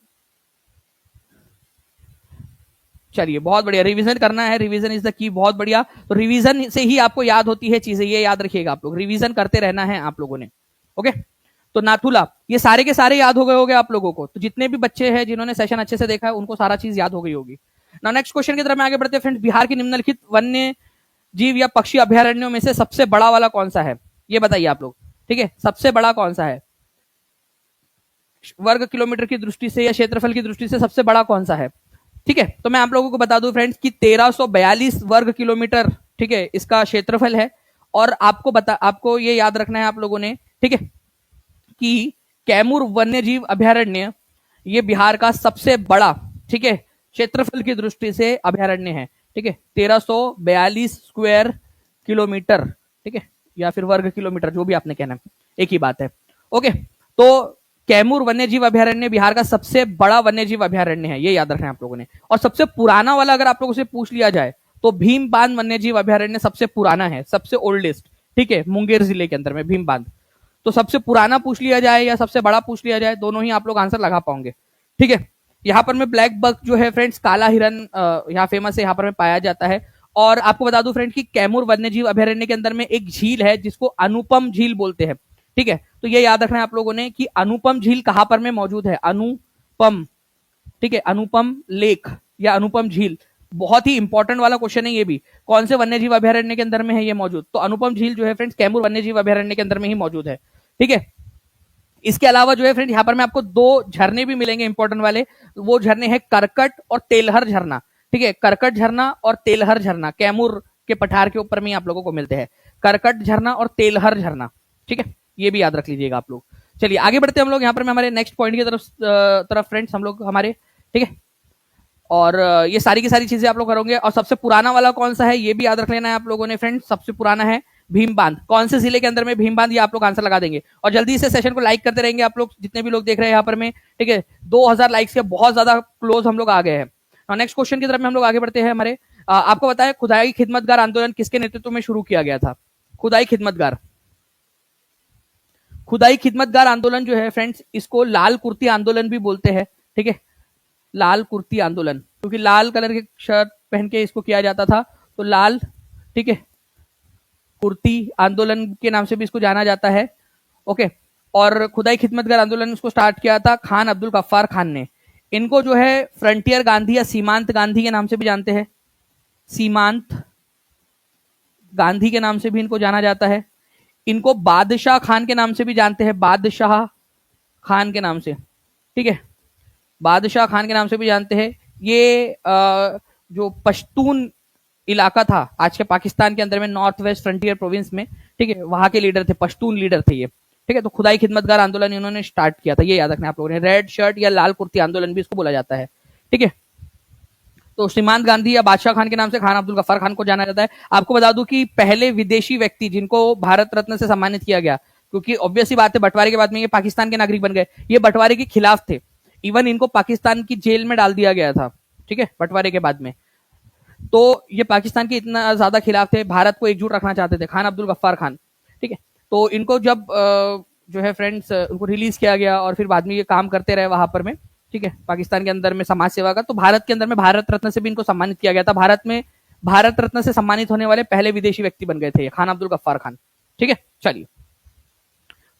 चलिए बहुत बढ़िया, रिवीजन करना है, रिवीजन इज द की, बहुत बढ़िया। तो रिवीजन से ही आपको याद होती है चीजें, ये याद रखिएगा आप लोग, रिवीजन करते रहना है आप लोगों ने। ओके, तो नाथुला, ये सारे के सारे याद हो गए होंगे आप लोगों को। तो जितने भी बच्चे हैं जिन्होंने सेशन अच्छे से देखा है उनको सारा चीज याद हो गई होगी। ना नेक्स्ट क्वेश्चन की तरफ में आगे बढ़ते हैं फ्रेंड्स। बिहार के निम्नलिखित वन्य जीव या पक्षी अभ्यारण्यों में से सबसे बड़ा वाला कौन सा है, ये बताइए आप लोग। ठीक है, सबसे बड़ा कौन सा है, वर्ग किलोमीटर की दृष्टि से या क्षेत्रफल की दृष्टि से सबसे बड़ा कौन सा है। ठीक है, तो मैं आप लोगों को बता दूं फ्रेंड्स कि 1342 वर्ग किलोमीटर, ठीक है, इसका क्षेत्रफल है। और आपको ये याद रखना है आप लोगों ने, ठीक है, कि कैमूर वन्यजीव अभ्यारण्य ये बिहार का सबसे बड़ा, ठीक है, क्षेत्रफल की दृष्टि से अभ्यारण्य है। ठीक है, 1342 स्क्वायर किलोमीटर, ठीक है, या फिर वर्ग किलोमीटर, जो भी आपने कहना, एक ही बात है। ओके, तो कैमूर वन्यजीव अभ्यारण्य बिहार का सबसे बड़ा वन्यजीव अभ्यारण्य है, ये याद रखना है आप लोगों ने। और सबसे पुराना वाला अगर आप लोगों से पूछ लिया जाए तो भीम बांध वन्यजीव अभ्यारण्य सबसे पुराना है, सबसे ओल्डेस्ट। ठीक है, मुंगेर जिले के अंदर में भीम बांध। तो सबसे पुराना पूछ लिया जाए या सबसे बड़ा पूछ लिया जाए, दोनों ही आप लोग आंसर लगा पाओगे। ठीक है, यहाँ पर में ब्लैक बक जो है फ्रेंड्स, काला हिरन यहाँ फेमस है, यहाँ पर में पाया जाता है। और आपको बता दूं फ्रेंड कि कैमूर वन्यजीव अभ्यारण्य के अंदर में एक झील है जिसको अनुपम झील बोलते हैं। ठीक है, तो ये याद रखना है आप लोगों ने कि अनुपम झील कहां पर में मौजूद है, अनुपम, ठीक है, अनुपम लेक या अनुपम झील, बहुत ही इंपॉर्टेंट वाला क्वेश्चन है ये भी। कौन से वन्यजीव अभ्यारण्य के अंदर में है ये मौजूद, तो अनुपम झील जो है फ्रेंड्स कैमूर वन्यजीव अभ्यारण्य के अंदर में ही मौजूद है। ठीक है, इसके अलावा जो है फ्रेंड यहाँ पर में आपको दो झरने भी मिलेंगे इंपॉर्टेंट वाले, वो झरने हैं करकट और तेलहर झरना। ठीक है, करकट झरना और तेलहर झरना कैमूर के पठार के ऊपर में आप लोगों को मिलते हैं, करकट झरना और तेलहर झरना। ठीक है, ये भी याद रख लीजिएगा आप लोग। चलिए आगे बढ़ते हैं हम लोग यहाँ पर में हमारे नेक्स्ट पॉइंट की तरफ फ्रेंड्स, हम लोग हमारे, ठीक है, और ये सारी की सारी चीजें आप लोग करोगे। और सबसे पुराना वाला कौन सा है ये भी याद रख लेना है आप लोगों ने फ्रेंड्स, सबसे पुराना है भीम बांध। कौन से जिले के अंदर में भीम बांध, ये आप लोग आंसर लगा देंगे। और जल्दी से सेशन को लाइक करते रहेंगे आप लोग, जितने भी लोग देख रहे हैं यहाँ पर में। ठीक है, 2000 लाइक्स के बहुत ज्यादा क्लोज हम लोग आ गए हैं। नेक्स्ट क्वेश्चन की तरफ में हम लोग आगे बढ़ते हैं हमारे। आपको बताया खुदाई खिदमतगार आंदोलन किसके नेतृत्व में शुरू किया गया था, खुदाई खिदमतगार। खुदाई खिदमतगार आंदोलन जो है फ्रेंड्स, इसको लाल कुर्ती आंदोलन भी बोलते हैं। ठीक है, लाल कुर्ती आंदोलन, क्योंकि लाल कलर के शर्ट पहन के इसको किया जाता था, तो लाल, ठीक है, कुर्ती आंदोलन के नाम से भी इसको जाना जाता है। ओके, और खुदाई खिदमतगार आंदोलन इसको स्टार्ट किया था खान अब्दुल गफ्फार खान ने। इनको जो है फ्रंटियर गांधी या सीमांत गांधी के नाम से भी जानते हैं, सीमांत गांधी के नाम से भी इनको जाना जाता है। इनको बादशाह खान के नाम से भी जानते हैं, बादशाह खान के नाम से। ठीक है, बादशाह खान के नाम से भी जानते हैं। ये जो पश्तून इलाका था आज के पाकिस्तान के अंदर में, नॉर्थ वेस्ट फ्रंटियर प्रोविंस में, ठीक है, वहां के लीडर थे, पश्तून लीडर थे ये। ठीक है, तो खुदाई खिदमतगार आंदोलन इन्होंने स्टार्ट किया था, ये याद रखना आप लोगों ने। रेड शर्ट या लाल कुर्ती आंदोलन भी इसको बोला जाता है। ठीक है, तो सीमांत गांधी या बादशाह खान के नाम से खान अब्दुल गफ्फार खान को जाना जाता है। आपको बता दूं कि पहले विदेशी व्यक्ति जिनको भारत रत्न से सम्मानित किया गया, क्योंकि ऑब्वियस ही बात है बंटवारे के बाद में ये पाकिस्तान के नागरिक बन गए, ये बंटवारे के खिलाफ थे, इवन इनको पाकिस्तान की जेल में डाल दिया गया था। ठीक है, बंटवारे के बाद में, तो ये पाकिस्तान के इतना ज्यादा खिलाफ थे, भारत को एकजुट रखना चाहते थे, खान अब्दुल गफ्फार खान। ठीक है, तो इनको जब जो है फ्रेंड्स उनको रिलीज किया गया और फिर बाद में ये काम करते रहे वहां पर में, ठीक है, पाकिस्तान के अंदर में समाज सेवा का, तो भारत के अंदर में भारत रत्न से भी इनको सम्मानित किया गया था। भारत में भारत रत्न से सम्मानित होने वाले पहले विदेशी व्यक्ति बन गए थे खान अब्दुल गफ्फार खान। ठीक है, चलिए,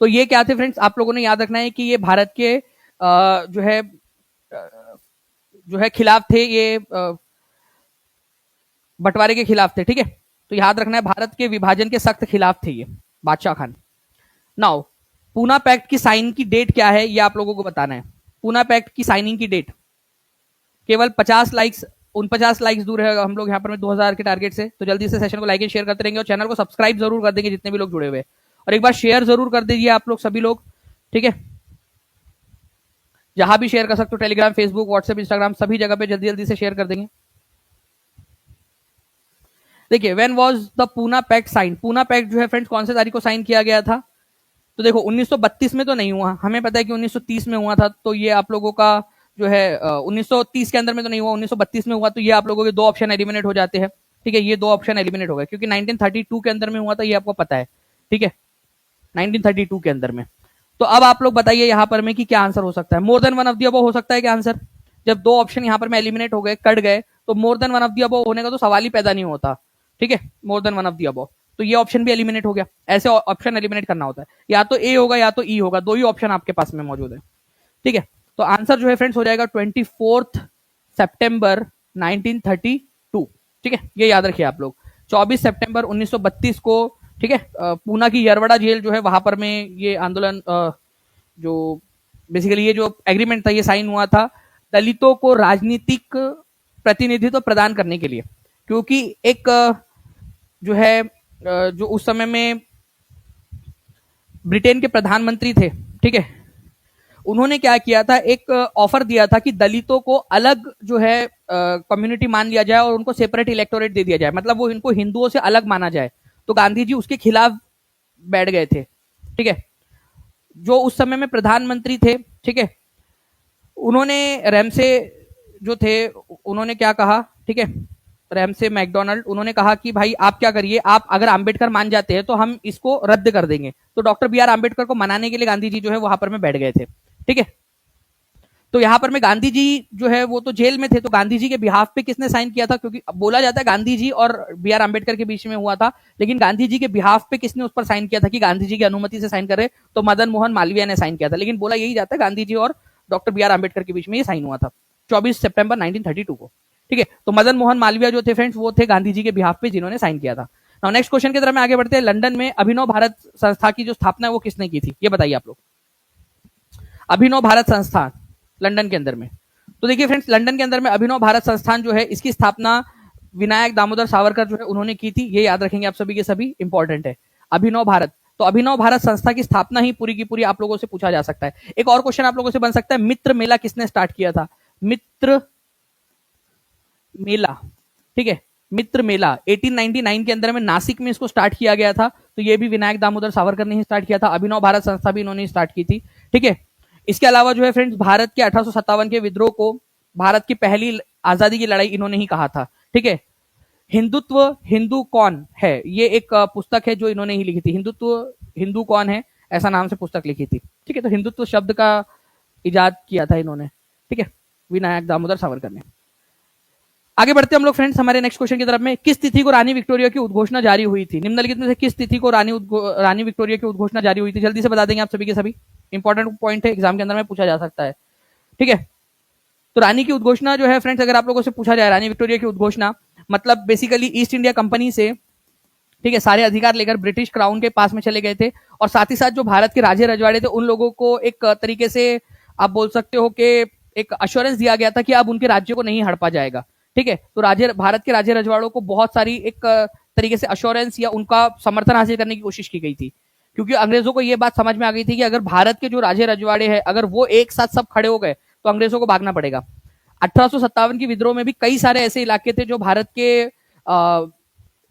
तो ये क्या थे फ्रेंड्स, आप लोगों ने याद रखना है कि ये भारत के जो है खिलाफ थे, ये बंटवारे के खिलाफ थे। ठीक है, तो याद रखना है भारत के विभाजन के सख्त खिलाफ थे ये बादशाह खान। नाउ पूना पैक्ट की साइन की डेट क्या है ये आप लोगों को बताना है। पूना पैक्ट की साइनिंग की डेट, केवल 50 लाइक्स, 49 लाइक्स दूर है हम लोग यहाँ पर 2000 के टारगेट से। तो जल्दी से सेशन को लाइक एंड शेयर करते रहेंगे और चैनल को सब्सक्राइब जरूर कर देंगे जितने भी लोग जुड़े हुए, और एक बार शेयर जरूर कर दीजिए आप लोग सभी लोग। ठीक है, जहां भी शेयर कर सकते हो, टेलीग्राम, फेसबुक, व्हाट्सएप, इंस्टाग्राम, सभी जगह पे जल्दी जल्दी से शेयर कर देंगे। देखिए, when was the Poona pact sign, Poona pact जो है फ्रेंड्स कौन से तारीख को साइन किया गया था, तो देखो 1932 में तो नहीं हुआ, हमें पता है कि 1930 में हुआ था, तो ये आप लोगों का जो है 1930 के अंदर में तो नहीं हुआ, 1932 में हुआ, तो ये आप लोगों के दो ऑप्शन एलिमिनेट हो जाते हैं। ठीक है, ये दो ऑप्शन एलिमिनेट हो गए, क्योंकि 1932 के अंदर में हुआ था, ये आपको पता है। ठीक है, 1932 के अंदर में। तो अब आप लोग बताइए यहाँ पर में कि क्या आंसर हो सकता है, more than one of the above हो सकता है क्या आंसर, जब दो ऑप्शन यहाँ पर में एलिमिनेट हो गए, कट गए, तो more than one of the above होने का तो सवाल ही पैदा नहीं होता, ठीक है, more than one of the above. तो ये ऑप्शन भी एलिमिनेट हो गया। ऐसे ऑप्शन एलिमिनेट करना होता है, या तो ए होगा या तो ई होगा, दो ही ऑप्शन आपके पास में मौजूद है, ठीक है। तो आंसर जो है फ्रेंड्स हो जाएगा 24 सितंबर 1932, ठीक है, ये याद रखिए आप लोग। 24 सितंबर 1932 को, ठीक है, पूना की यरवड़ा जेल जो है वहां पर में ये आंदोलन, जो बेसिकली ये जो एग्रीमेंट था ये साइन हुआ था दलितों को राजनीतिक प्रतिनिधित्व प्रदान करने के लिए। क्योंकि एक जो है जो उस समय में ब्रिटेन के प्रधानमंत्री थे, ठीक है, उन्होंने क्या किया था, एक ऑफर दिया था कि दलितों को अलग जो है कम्युनिटी मान लिया जाए और उनको सेपरेट इलेक्टोरेट दे दिया जाए, मतलब वो इनको हिंदुओं से अलग माना जाए। तो गांधी जी उसके खिलाफ बैठ गए थे, ठीक है। जो उस समय में प्रधानमंत्री थे, ठीक है, उन्होंने रैमसे जो थे उन्होंने क्या कहा, ठीक है, रैमसे मैकडोनाल्ड, उन्होंने कहा कि भाई आप क्या करिए, आप अगर अंबेडकर मान जाते हैं तो हम इसको रद्द कर देंगे। तो डॉक्टर बी आर अंबेडकर को मनाने के लिए गांधी जी जो है वहां पर में बैठ गए थे, ठीक है। तो यहां पर में गांधी जी जो है वो तो जेल में थे, तो गांधी जी के बिहाफ पे किसने साइन किया था, क्योंकि बोला जाता है गांधी जी और बी आर अंबेडकर के बीच में हुआ था, लेकिन गांधी जी के बिहाफ पे किसने उस पर साइन किया था कि गांधी जी की अनुमति से साइन करे, तो मदन मोहन मालवीय ने साइन किया था। लेकिन बोला यही जाता है गांधी जी और डॉक्टर बी आर अंबेडकर के बीच में ये साइन हुआ था 24 सितंबर 1932 को, ठीक है। तो मदन मोहन मालवीय जो थे फ्रेंड्स वो थे गांधी जी के बिहाफ पे जिन्होंने साइन किया था। नाउ नेक्स्ट क्वेश्चन की तरफ में आगे बढ़ते हैं। लंदन में अभिनव भारत संस्था की जो स्थापना है वो किसने की थी, ये बताइए आप लोग। अभिनव भारत संस्थान लंदन के अंदर में, तो देखिए फ्रेंड्स लंदन के अंदर में अभिनव भारत संस्थान जो है इसकी स्थापना विनायक दामोदर सावरकर जो है उन्होंने की थी। ये याद रखेंगे आप सभी के सभी, इंपॉर्टेंट है अभिनव भारत। तो अभिनव भारत संस्था की स्थापना ही पूरी की पूरी आप लोगों से पूछा जा सकता है। एक और क्वेश्चन आप लोगों से बन सकता है, मित्र मेला किसने स्टार्ट किया था, मित्र मेला, ठीक है, मित्र मेला 1899 के अंदर में नासिक में इसको स्टार्ट किया गया था। तो ये भी विनायक दामोदर सावरकर ने ही स्टार्ट किया था। अभिनव भारत संस्था भी इन्होंने स्टार्ट की थी, ठीक है। इसके अलावा जो है फ्रेंड्स भारत के 1857 के विद्रोह को भारत की पहली आजादी की लड़ाई इन्होंने ही कहा था, ठीक है। हिंदुत्व हिंदू कौन है, ये एक पुस्तक है जो इन्होंने ही लिखी थी, हिंदुत्व हिंदू कौन है ऐसा नाम से पुस्तक लिखी थी, ठीक है। तो हिंदुत्व शब्द का इजाद किया था इन्होंने, ठीक है, विनायक दामोदर सावरकर ने। आगे बढ़ते हम लोग फ्रेंड्स हमारे नेक्स्ट क्वेश्चन की तरफ में। किस तिथि को रानी विक्टोरिया की उद्घोषणा जारी हुई थी, निम्नलिखित में से किस तिथि को रानी विक्टोरिया की उद्घोषणा जारी हुई थी, जल्दी से बता देंगे आप सभी के सभी, इंपॉर्टेंट पॉइंट है, एग्जाम के अंदर में पूछा जा सकता है, ठीक है। तो रानी की उद्घोषणा जो है फ्रेंड्स अगर आप लोगों से पूछा जाए रानी विक्टोरिया की उद्घोषणा, मतलब बेसिकली ईस्ट इंडिया कंपनी से, ठीक है, सारे अधिकार लेकर ब्रिटिश क्राउन के पास में चले गए थे, और साथ ही साथ जो भारत के राजे रजवाड़े थे उन लोगों को एक तरीके से आप बोल सकते हो कि एक अश्योरेंस दिया गया था कि अब उनके राज्य को नहीं हड़पा जाएगा, ठीक है। तो भारत के राजे रजवाड़ों को बहुत सारी एक तरीके से अश्योरेंस या उनका समर्थन हासिल करने की कोशिश की गई थी, क्योंकि अंग्रेजों को यह बात समझ में आ गई थी कि अगर भारत के जो राजे रजवाड़े हैं अगर वो एक साथ सब खड़े हो गए तो अंग्रेजों को भागना पड़ेगा। 1857 की विद्रोह में भी कई सारे ऐसे इलाके थे जो भारत के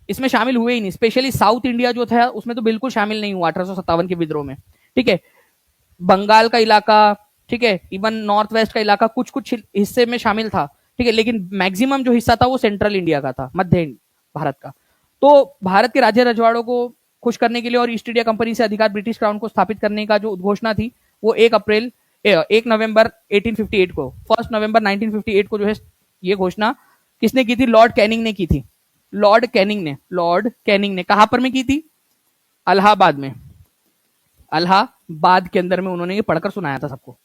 इसमें शामिल हुए ही नहीं, स्पेशली साउथ इंडिया जो था उसमें तो बिल्कुल शामिल नहीं हुआ 1857 के विद्रोह में, ठीक है। बंगाल का इलाका, ठीक है, इवन नॉर्थ वेस्ट का इलाका कुछ कुछ हिस्से में शामिल था, ठीक है, लेकिन मैक्सिमम जो हिस्सा था वो सेंट्रल इंडिया का था, मध्य भारत का। तो भारत के राज्य रजवाड़ों को खुश करने के लिए और ईस्ट इंडिया कंपनी से अधिकार ब्रिटिश क्राउन को स्थापित करने का जो उद्घोषणा थी वो 1 नवंबर 1858 को, 1 नवंबर 1958 को जो है ये घोषणा किसने की थी, लॉर्ड कैनिंग ने की थी। लॉर्ड कैनिंग ने कहां पर में की थी, इलाहाबाद में, इलाहाबाद के अंदर में उन्होंने ये पढ़कर सुनाया था सबको,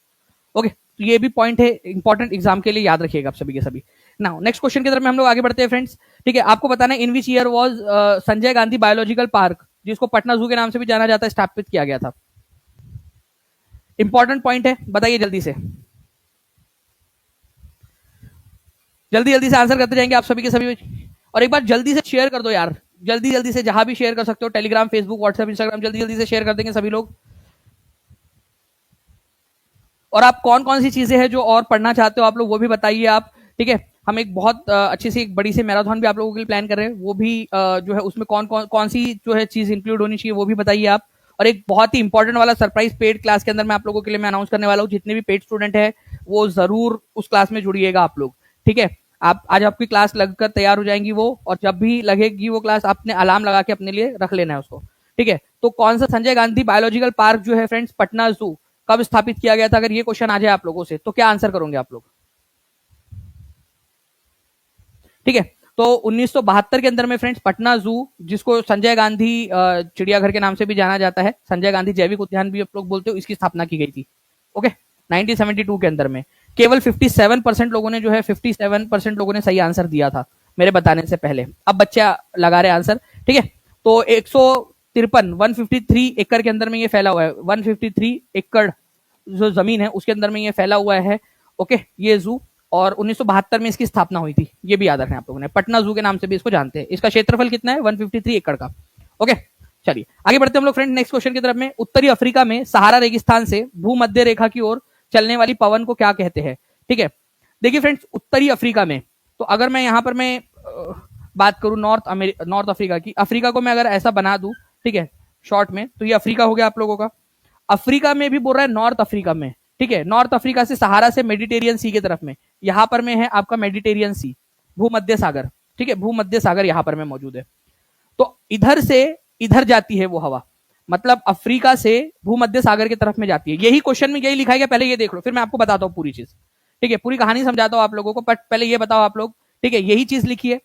ओके। तो ये भी पॉइंट है इंपॉर्टेंट, एग्जाम के लिए याद रखिएगा आप सभी के सभी। नाउ नेक्स्ट क्वेश्चन की तरफ में हम लोग आगे बढ़ते हैं फ्रेंड्स, ठीक है। आपको बताना है in which year was Sanjay Gandhi biological park, जिसको पटना जू के नाम से भी जाना जाता है, स्थापित किया गया था। इंपॉर्टेंट पॉइंट है, बताइए जल्दी से, जल्दी से आंसर करते जाएंगे आप सभी के सभी, और एक बार जल्दी से शेयर कर दो यार, जल्दी से जहां भी शेयर कर सकते हो, टेलीग्राम, फेसबुक, व्हाट्सएप, इंस्टाग्राम, जल्दी से शेयर कर देंगे सभी लोग। और आप कौन कौन सी चीजें हैं जो और पढ़ना चाहते हो आप लोग वो भी बताइए आप, ठीक है। हम एक बहुत अच्छी सी एक बड़ी सी मैराथन भी आप लोगों के लिए प्लान कर रहे हैं, वो भी जो है उसमें कौन सी जो है चीज इंक्लूड होनी चाहिए वो भी बताइए आप। और एक बहुत ही इंपॉर्टेंट वाला सरप्राइज पेड क्लास के अंदर मैं आप लोगों के लिए मैं अनाउंस करने वाला हूँ, जितने भी पेड स्टूडेंट है वो जरूर उस क्लास में जुड़िएगा आप लोग, ठीक है। आप आज आपकी क्लास लगकर तैयार हो जाएंगी वो, और जब भी लगेगी वो क्लास आपने अलार्म लगा के अपने लिए रख लेना है उसको, ठीक है। तो कौन सा संजय गांधी बायोलॉजिकल पार्क जो है फ्रेंड्स पटना जू कब स्थापित किया गया था, अगर ये क्वेश्चन आ जाए आप लोगों से तो क्या आंसर करोगे आप लोग, ठीक है। तो 1972 के अंदर में फ्रेंड्स पटना जू, जिसको संजय गांधी चिड़ियाघर के नाम से भी जाना जाता है, संजय गांधी जैविक उद्यान भी आप लोग बोलते हो, इसकी स्थापना की गई थी। ओके, 1972 के अंदर में। केवल 57% लोगों ने जो है 57% लोगों ने सही आंसर दिया था मेरे बताने से पहले। अब बच्चा लगा रहे आंसर, ठीक है। तो 153 एकड़ के अंदर में ये फैला हुआ है, 153 एकड़ जो जमीन है उसके अंदर में ये फैला हुआ है। ओके, ये जू, और 1972 में इसकी स्थापना हुई थी, ये भी याद रखना आप लोगों ने। पटना जू के नाम से भी इसको जानते हैं। इसका क्षेत्रफल कितना है? 153 एकड़ का। ओके, चलिए आगे बढ़ते हैं हम लोग फ्रेंड नेक्स्ट क्वेश्चन की तरफ में। उत्तरी अफ्रीका में सहारा रेगिस्तान से भूमध्य रेखा की ओर चलने वाली पवन को क्या कहते हैं? ठीक है, देखिए फ्रेंड्स, उत्तरी अफ्रीका में, तो अगर मैं यहां पर मैं बात करूं नॉर्थ अफ्रीका की, अफ्रीका को मैं अगर ऐसा बना दूं, ठीक है, शॉर्ट में, तो ये अफ्रीका हो गया आप लोगों का। अफ्रीका में भी बोल रहा है नॉर्थ अफ्रीका में, ठीक है, नॉर्थ अफ्रीका से सहारा से मेडिटेरियन सी की तरफ में, यहां पर में है आपका मेडिटेरियन सी, भूमध्य सागर, ठीक है, भूमध्य सागर यहां पर में मौजूद है। तो इधर से इधर जाती है वो हवा, मतलब अफ्रीका से भूमध्य सागर की तरफ में जाती है। यही क्वेश्चन में यही लिखा है, पहले ये देख लो, फिर मैं आपको बताता हूँ पूरी चीज, ठीक है, पूरी कहानी समझाता हूँ आप लोगों को, बट पहले ये बताओ आप लोग, ठीक है, यही चीज लिखी है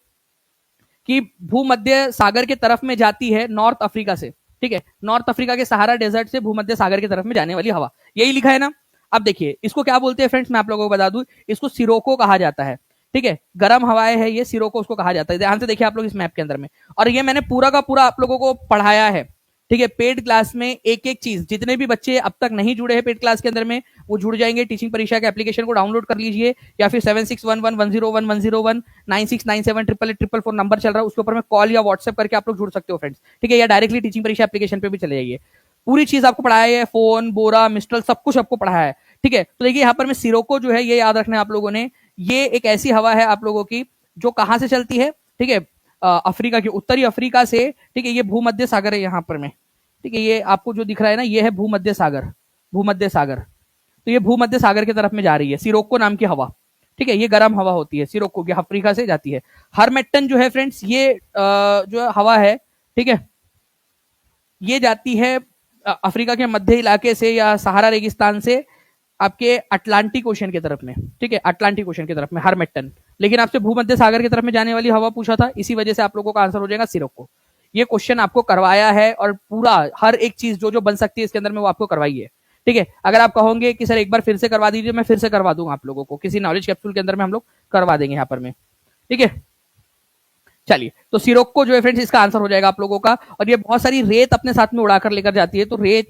कि भूमध्य सागर की तरफ में जाती है नॉर्थ अफ्रीका से, ठीक है, नॉर्थ अफ्रीका के सहारा डेजर्ट से भूमध्य सागर की तरफ में जाने वाली हवा, यही लिखा है ना। अब देखिए इसको क्या बोलते हैं फ्रेंड्स, मैं आप लोगों को बता दूं, इसको सिरोको कहा जाता है, ठीक है, गर्म हवाएं है ये, सिरोको उसको कहा जाता है। ध्यान से देखिए आप लोग इस मैप के अंदर में, और ये मैंने पूरा का पूरा आप लोगों को पढ़ाया है, ठीक है, पेड क्लास में एक एक चीज। जितने भी बच्चे अब तक नहीं जुड़े हैं पेड क्लास के अंदर में, वो जुड़ जाएंगे। टीचिंग परीक्षा के एप्लीकेशन को डाउनलोड कर लीजिए, या फिर 7611101101 96978844 नंबर चल रहा है, उसके ऊपर में कॉल या व्हाट्सएप करके आप लोग जुड़ सकते हो फ्रेंड्स, ठीक है, या डायरेक्टली टीचिंग परीक्षा एप्लीकेशन पे भी चले जाइए। पूरी चीज आपको पढ़ाया है, फोन, बोरा, मिस्टल, सब कुछ आपको पढ़ाया है, ठीक है। तो देखिए यहाँ पर में सिरोको जो है, ये याद रखना है आप लोगों ने, ये एक ऐसी हवा है आप लोगों की जो कहां से चलती है, ठीक है, अफ्रीका की, उत्तरी अफ्रीका से, ठीक है, ये भूमध्य सागर है यहाँ पर में, ठीक है, ये आपको जो दिख रहा है ना, ये है भूमध्य सागर, भूमध्य सागर। तो ये भूमध्य सागर की तरफ में जा रही है सिरोको नाम की हवा, ठीक है, ये गर्म हवा होती है, सिरोको की अफ्रीका से जाती है। हरमेटन जो है फ्रेंड्स, ये जो हवा है, ठीक है, ये जाती है अफ्रीका के मध्य इलाके से या सहारा रेगिस्तान से आपके अटलांटिक ओशन की तरफ में, ठीक है, अटलांटिक ओशन की तरफ में हरमेटन। लेकिन आपसे भूमध्य सागर की तरफ में जाने वाली हवा पूछा था, इसी वजह से आप लोगों का आंसर हो जाएगा सिरोको। ये क्वेश्चन आपको करवाया है, और पूरा हर एक चीज जो जो बन सकती है इसके अंदर में वो आपको करवाई है, ठीक है। अगर आप कहोगे कि सर एक बार फिर से करवा दीजिए, मैं फिर से करवा दूंगा आप लोगों को, किसी नॉलेज कैप्सूल के अंदर में हम लोग करवा देंगे यहाँ पर में, ठीक है। चलिए, तो सिरोको जो है फ्रेंड्स इसका आंसर हो जाएगा आप लोगों का। और ये बहुत सारी रेत अपने साथ में उड़ाकर लेकर जाती है, तो रेत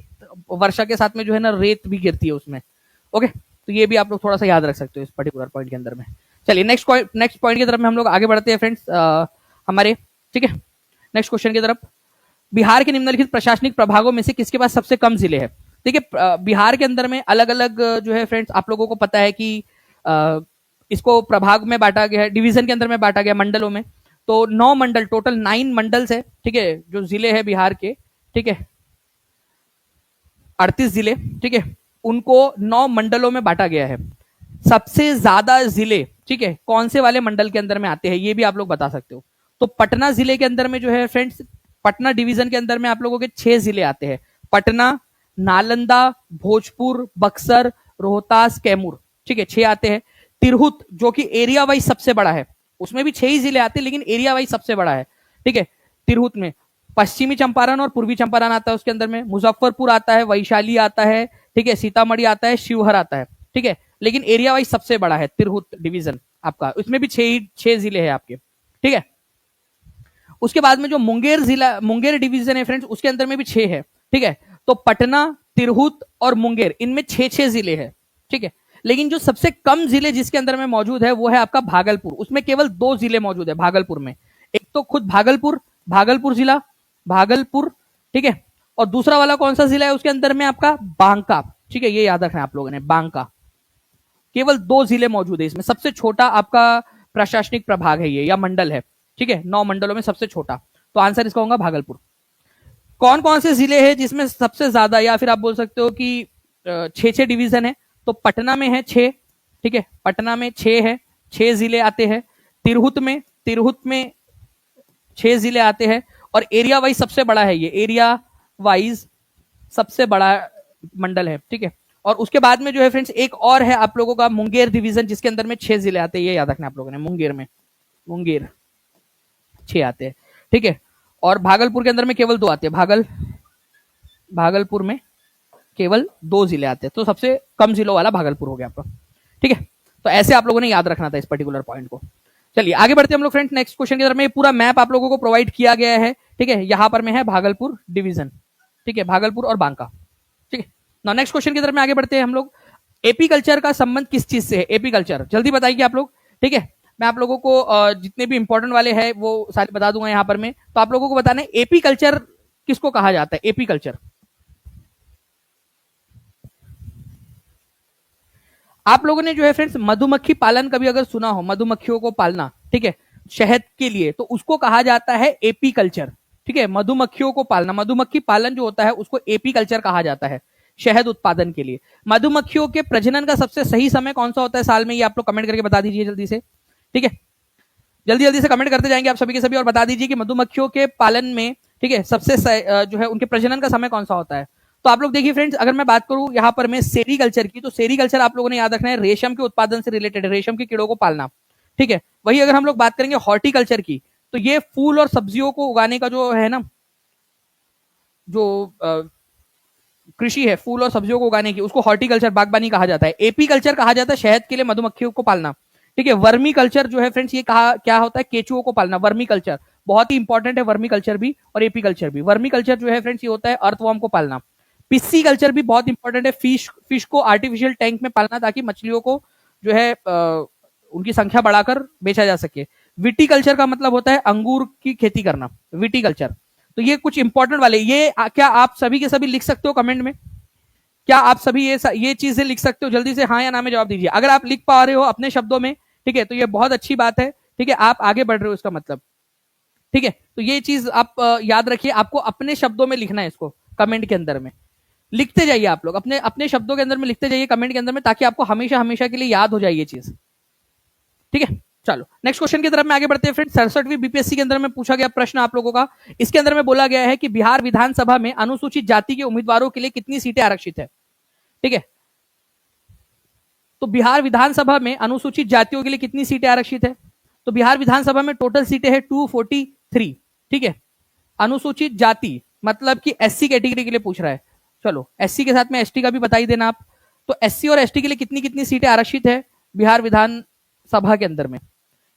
वर्षा के साथ में जो है ना, रेत भी गिरती है उसमें। ओके, तो ये भी आप लोग थोड़ा सा याद रख सकते हो इस पर्टिकुलर पॉइंट के अंदर में। चलिए नेक्स्ट पॉइंट की तरफ में हम लोग आगे बढ़ते हैं फ्रेंड्स हमारे, ठीक है, नेक्स्ट क्वेश्चन की तरफ। बिहार के निम्नलिखित प्रशासनिक प्रभागों में से किसके पास सबसे कम जिले हैं? देखिए बिहार के अंदर में अलग अलग जो है फ्रेंड्स, आप लोगों को पता है कि इसको प्रभाग में बांटा गया है, डिवीजन के अंदर में बांटा गया, मंडलों में। तो 9 मंडल, टोटल 9 मंडल्स है, ठीक है, जो जिले हैं बिहार के, ठीक है, 38 जिले, ठीक है, उनको 9 मंडलों में बांटा गया है। सबसे ज्यादा जिले, ठीक है, कौन से वाले मंडल के अंदर में आते हैं, ये भी आप लोग बता सकते हो। तो पटना जिले के अंदर में जो है फ्रेंड्स, पटना डिवीजन के अंदर में आप लोगों के 6 जिले आते हैं, पटना, नालंदा, भोजपुर, बक्सर, रोहतास, कैमूर, ठीक है, 6 आते हैं। तिरहुत जो कि एरिया वाइज सबसे बड़ा है, उसमें भी 6 ही जिले आते हैं, लेकिन एरिया वाइज सबसे बड़ा है, ठीक है। तिरहुत में पश्चिमी चंपारण और पूर्वी चंपारण आता है, उसके अंदर में मुजफ्फरपुर आता है, वैशाली आता है, ठीक है, सीतामढ़ी आता है, शिवहर आता है, ठीक है, लेकिन एरिया वाइज सबसे बड़ा है तिरहुत डिवीजन आपका, उसमें भी 6 जिले हैं आपके, ठीक है। उसके बाद में जो मुंगेर जिला, मुंगेर डिवीजन है फ्रेंड्स, उसके अंदर में भी 6 है, ठीक है। तो पटना, तिरहुत और मुंगेर, इनमें 6 जिले हैं, ठीक है। लेकिन जो सबसे कम जिले जिसके अंदर में मौजूद है वो है आपका भागलपुर, उसमें केवल 2 जिले मौजूद है भागलपुर में। एक तो खुद भागलपुर जिला, भागलपुर, ठीक है, और दूसरा वाला कौन सा जिला है उसके अंदर में आपका बांका, ठीक है, ये याद रखना है आप लोगों ने, बांका। केवल 2 जिले मौजूद है इसमें, सबसे छोटा आपका प्रशासनिक प्रभाग है ये, या मंडल है, ठीक है, 9 मंडलों में सबसे छोटा, तो आंसर इसका होगा भागलपुर। कौन कौन से जिले हैं जिसमें सबसे ज्यादा, या फिर आप बोल सकते हो कि 6 डिवीजन है, तो पटना में है 6, ठीक है, पटना में 6 है, 6 जिले आते हैं। तिरहुत में 6 जिले आते हैं, और एरिया वाइज सबसे बड़ा है ये, एरिया वाइज सबसे बड़ा मंडल है, ठीक है। और उसके बाद में जो है फ्रेंड्स एक और है आप लोगों का मुंगेर डिवीजन, जिसके अंदर में 6 जिले आते हैं, ये याद रखना आप लोगों ने, मुंगेर में, मुंगेर 6 आते हैं, ठीक है। और भागलपुर के अंदर में केवल 2 आते हैं, भागलपुर में केवल 2 जिले आते हैं, तो सबसे कम जिलों वाला भागलपुर हो गया आपका, ठीक है। तो ऐसे आप लोगों ने याद रखना था इस पर्टिकुलर पॉइंट को। चलिए आगे बढ़ते हैं हम लोग फ्रेंड्स नेक्स्ट क्वेश्चन की तरफ में। पूरा मैप आप लोगों को प्रोवाइड किया गया है, ठीक है। यहां पर में है भागलपुर डिवीजन, ठीक है, भागलपुर और बांका, ठीक है ना। नेक्स्ट क्वेश्चन की तरफ में आगे बढ़ते हैं हम लोग। एपी कल्चर का संबंध किस चीज से है? एपी कल्चर जल्दी बताइए आप लोग, ठीक है। मैं आप लोगों को जितने भी इंपॉर्टेंट वाले हैं वो सारे बता दूंगा यहां पर में। तो आप लोगों को बताना है एपी कल्चर किसको कहा जाता है? एपी कल्चर आप लोगों ने जो है फ्रेंड्स मधुमक्खी पालन कभी अगर सुना हो, मधुमक्खियों को पालना, ठीक है, शहद के लिए, तो उसको कहा जाता है एपी कल्चर, ठीक है। मधुमक्खियों को पालना, मधुमक्खी पालन जो होता है उसको एपी कल्चर कहा जाता है शहद उत्पादन के लिए। मधुमक्खियों के प्रजनन का सबसे सही समय कौन सा होता है साल में? ये आप लोग कमेंट करके बता दीजिए जल्दी से, ठीक है। जल्दी जल्दी से कमेंट करते जाएंगे आप सभी के सभी, और बता दीजिए कि मधुमक्खियों के पालन में, ठीक है, सबसे जो है उनके प्रजनन का समय कौन सा होता है। तो आप लोग देखिए फ्रेंड्स, अगर मैं बात करूं यहां पर मैं सेरीकल्चर की, तो सेरीकल्चर आप लोगों ने याद रखना है रेशम के उत्पादन से रिलेटेड, रेशम के कीड़ों को पालना, ठीक है। वही अगर हम लोग बात करेंगे हॉर्टिकल्चर की, तो ये फूल और सब्जियों को उगाने का जो है ना, जो कृषि है फूल और सब्जियों को उगाने की, उसको हॉर्टिकल्चर बागबानी कहा जाता है। एपी कल्चर कहा जाता है शहद के लिए मधुमक्खियों को पालना, ठीक है। वर्मी कल्चर जो है फ्रेंड्स, ये कहा क्या होता है? केचुओं को पालना। वर्मी कल्चर बहुत ही इंपॉर्टेंट है, वर्मी कल्चर भी और एपी कल्चर भी। वर्मी कल्चर जो है फ्रेंड्स, ये होता है अर्थवॉर्म को पालना। पिस्सी कल्चर भी बहुत इंपॉर्टेंट है, फिश को आर्टिफिशियल टैंक में पालना ताकि मछलियों को जो है उनकी संख्या बढ़ाकर बेचा जा सके। विटीकल्चर का मतलब होता है अंगूर की खेती करना, विटीकल्चर। तो ये कुछ इंपॉर्टेंट वाले, ये क्या आप सभी के सभी लिख सकते हो कमेंट में? क्या आप सभी ये चीजें लिख सकते हो? जल्दी से हाँ या ना में जवाब दीजिए। अगर आप लिख पा रहे हो अपने शब्दों में, ठीक है, तो ये बहुत अच्छी बात है, ठीक है, आप आगे बढ़ रहे हो इसका मतलब, ठीक है। तो ये चीज आप याद रखिए, आपको अपने शब्दों में लिखना है इसको, कमेंट के अंदर में लिखते जाइए आप लोग, अपने अपने शब्दों के अंदर में लिखते जाइए कमेंट के अंदर में, ताकि आपको हमेशा हमेशा के लिए याद हो जाए ये चीज, ठीक है। चलो नेक्स्ट क्वेश्चन की तरफ में आगे बढ़ते हैं फ्रेंड्स। 67वीं बीपीएससी के अंदर में पूछा गया प्रश्न आप लोगों का, इसके अंदर में बोला गया है कि बिहार विधानसभा में अनुसूचित जाति के उम्मीदवारों के लिए कितनी सीटें आरक्षित है, ठीक है। तो बिहार विधानसभा में अनुसूचित जातियों के लिए कितनी सीटें आरक्षित है? तो बिहार विधानसभा में टोटल सीटें हैं 243, ठीक है। अनुसूचित जाति मतलब कि एससी कैटेगरी के लिए पूछ रहा है। चलो एससी के साथ में एसटी का भी बता ही देना आप। तो एससी और एसटी के लिए कितनी कितनी सीटें आरक्षित है बिहार विधानसभा के अंदर में,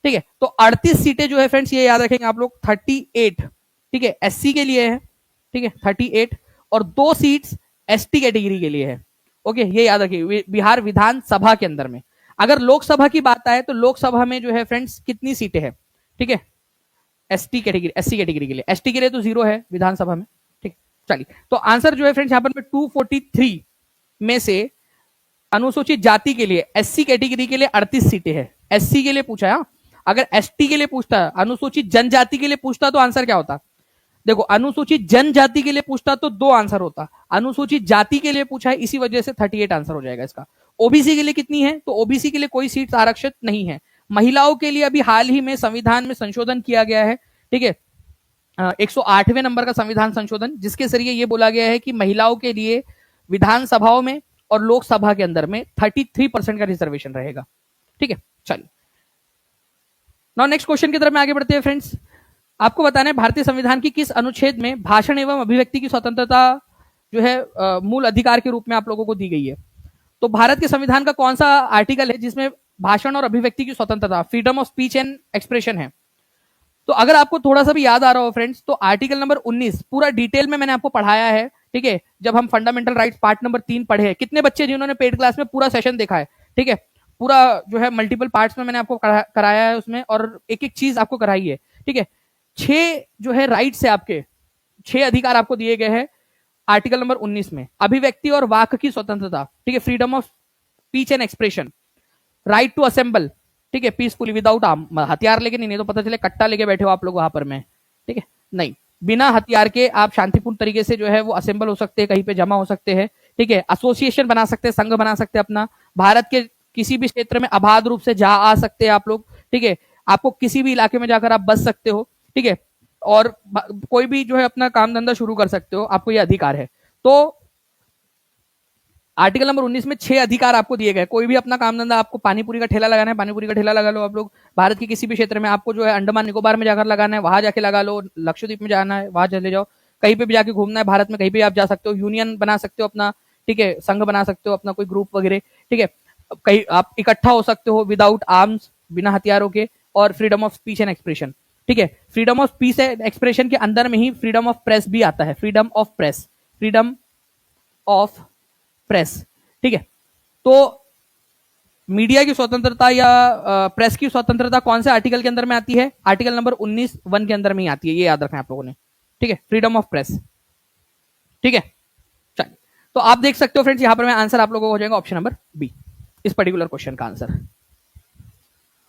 ठीक है। तो 38 सीटें जो है फ्रेंड्स, ये याद रखेंगे आप लोग, 38, ठीक है, एससी के लिए है, ठीक है, 38, और 2 सीट्स एसटी कैटेगरी के लिए है, ओके। ये याद रखिए बिहार विधानसभा के अंदर में। अगर लोकसभा की बात आए तो लोकसभा में जो है फ्रेंड्स कितनी सीटें हैं, ठीक है, एसटी कैटेगरी, एससी कैटेगरी के लिए, एसटी के लिए तो 0 है विधानसभा में, ठीक। चलिए तो आंसर जो है फ्रेंड्स यहाँ पर 243 में से अनुसूचित जाति के लिए एससी कैटेगरी के लिए 38 सीटें हैं। एससी के लिए पूछा है, अगर एसटी के लिए पूछता, अनुसूचित जनजाति के लिए पूछता तो आंसर क्या होता? देखो अनुसूचित जनजाति के लिए पूछता तो 2 आंसर होता, अनुसूचित जाति के लिए पूछा है इसी वजह से 38 आंसर हो जाएगा इसका। ओबीसी के लिए कितनी है? तो ओबीसी के लिए कोई सीट आरक्षित नहीं है। महिलाओं के लिए अभी हाल ही में संविधान में संशोधन किया गया है, ठीक है, 108वें नंबर का संविधान संशोधन, जिसके जरिए ये बोला गया है कि महिलाओं के लिए विधानसभाओं में और लोकसभा के अंदर में 33% का रिजर्वेशन रहेगा, ठीक है। चलिए नाउ नेक्स्ट क्वेश्चन की तरफ में आगे बढ़ते हैं फ्रेंड्स। आपको बताना है भारतीय संविधान की किस अनुच्छेद में भाषण एवं अभिव्यक्ति की स्वतंत्रता जो है मूल अधिकार के रूप में आप लोगों को दी गई है। तो भारत के संविधान का कौन सा आर्टिकल है जिसमें भाषण और अभिव्यक्ति की स्वतंत्रता, freedom of speech and expression है? तो अगर आपको थोड़ा सा भी याद आ रहा हो फ्रेंड्स, तो आर्टिकल नंबर 19 पूरा डिटेल में मैंने आपको पढ़ाया है, ठीक है। जब हम फंडामेंटल राइट्स पार्ट नंबर 3 पढ़े हैं, कितने बच्चे जिन्होंने पेड क्लास में पूरा सेशन देखा है, ठीक है, पूरा जो है मल्टीपल पार्ट्स में मैंने आपको कराया है उसमें, और एक एक चीज आपको कराई है, ठीक है। 6 जो है राइट्स है आपके, 6 अधिकार आपको दिए गए हैं आर्टिकल नंबर 19 में। अभिव्यक्ति और वाक की स्वतंत्रता, ठीक है, freedom of speech and expression, right to assemble, ठीक है, पीसफुली विदाउट हथियार लेके नहीं तो पता चले कट्टा लेके बैठे हो आप लोग वहां पर में, ठीक है, नहीं, बिना हथियार के आप शांतिपूर्ण तरीके से जो है वो असेंबल हो सकते हैं, कहीं पे जमा हो सकते हैं, ठीक है। एसोसिएशन बना सकते हैं, संघ बना सकते हैं अपना, भारत के किसी भी क्षेत्र में अबाध रूप से जा आ सकते हैं आप लोग, ठीक है। आपको किसी भी इलाके में जाकर आप बस सकते हो, ठीक है, और कोई भी जो है अपना काम धंधा शुरू कर सकते हो, आपको ये अधिकार है। तो आर्टिकल नंबर 19 में 6 अधिकार आपको दिए गए। कोई भी अपना काम धंधा, आपको पानीपुरी का ठेला लगाना है, पानीपुरी का ठेला लगा लो आप लोग। भारत के किसी भी क्षेत्र में आपको जो है अंडमान निकोबार में जाकर लगाना है, वहां जाके लगा लो। लक्षद्वीप में जाना है, वहां चले जाओ। कहीं पे भी जाके घूमना है भारत में, कहीं भी आप जा सकते हो। यूनियन बना सकते हो अपना, ठीक है, संघ बना सकते हो अपना, कोई ग्रुप वगैरह, ठीक है। कहीं आप इकट्ठा हो सकते हो विदाउट आर्म्स, बिना हथियारों के। और freedom of speech and expression, ठीक है। Freedom of speech and expression के अंदर में ही फ्रीडम ऑफ प्रेस भी आता है। Freedom of press, freedom of press, ठीक है। तो मीडिया की स्वतंत्रता या प्रेस की स्वतंत्रता कौन से आर्टिकल के अंदर में आती है? आर्टिकल नंबर 19(1) के अंदर में ही आती है, ये याद रखना आप लोगों ने, ठीक है। फ्रीडम ऑफ प्रेस, ठीक है। चलिए, तो आप देख सकते हो फ्रेंड्स, यहां पर मैं आंसर आप लोगों को हो जाएगा ऑप्शन नंबर बी, इस पर्टिकुलर क्वेश्चन का आंसर।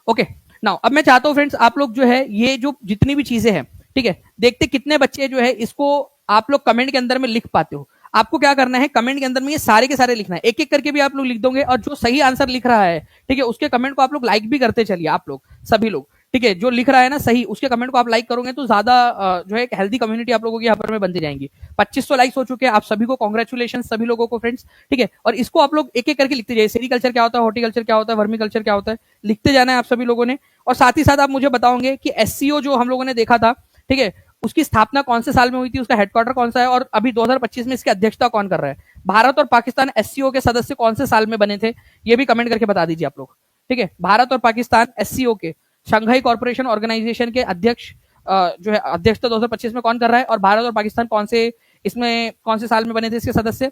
ओके, नाउ अब मैं चाहता हूं फ्रेंड्स, आप लोग जो है ये जो जितनी भी चीजें हैं, ठीक है, देखते कितने बच्चे जो है इसको आप लोग कमेंट के अंदर में लिख पाते हो। आपको क्या करना है, कमेंट के अंदर में ये सारे के सारे लिखना है, एक एक करके भी आप लोग लिख दोगे। और जो सही आंसर लिख रहा है, ठीक है, उसके कमेंट को आप लोग लाइक भी करते चलिए, आप लोग सभी लोग, ठीक है। जो लिख रहा है ना सही, उसके कमेंट को आप लाइक करोगे तो ज्यादा जो है एक हेल्दी कम्युनिटी आप लोगों की यहाँ पर में बनती जाएंगी। 2500 लाइक्स हो चुके हैं, आप सभी को कॉन्ग्रेचुलेशन, सभी लोगों को फ्रेंड्स, ठीक है। और इसको आप लोग एक एक करके लिखते जाइए। सेरिकल्चर क्या होता है, हॉर्टिकल्चर क्या होता है, वर्मी कल्चर क्या होता है, लिखते जाना है आप सभी लोगों ने। और साथ ही साथ आप मुझे बताओगे कि एससीओ जो हम लोगों ने देखा था, ठीक है, उसकी स्थापना कौन से साल में हुई थी, उसका हेडक्वार्टर कौन सा है, और अभी 2025 में इसकी अध्यक्षता कौन कर रहा है। भारत और पाकिस्तान एससीओ के सदस्य कौन से साल में बने थे, ये भी कमेंट करके बता दीजिए आप लोग, ठीक है। भारत और पाकिस्तान एससीओ के, शंघाई कॉर्पोरेशन ऑर्गेनाइजेशन के अध्यक्ष जो है अध्यक्षता 2025 में कौन कर रहा है, और भारत और पाकिस्तान कौन से इसमें कौन से साल में बने थे इसके सदस्य,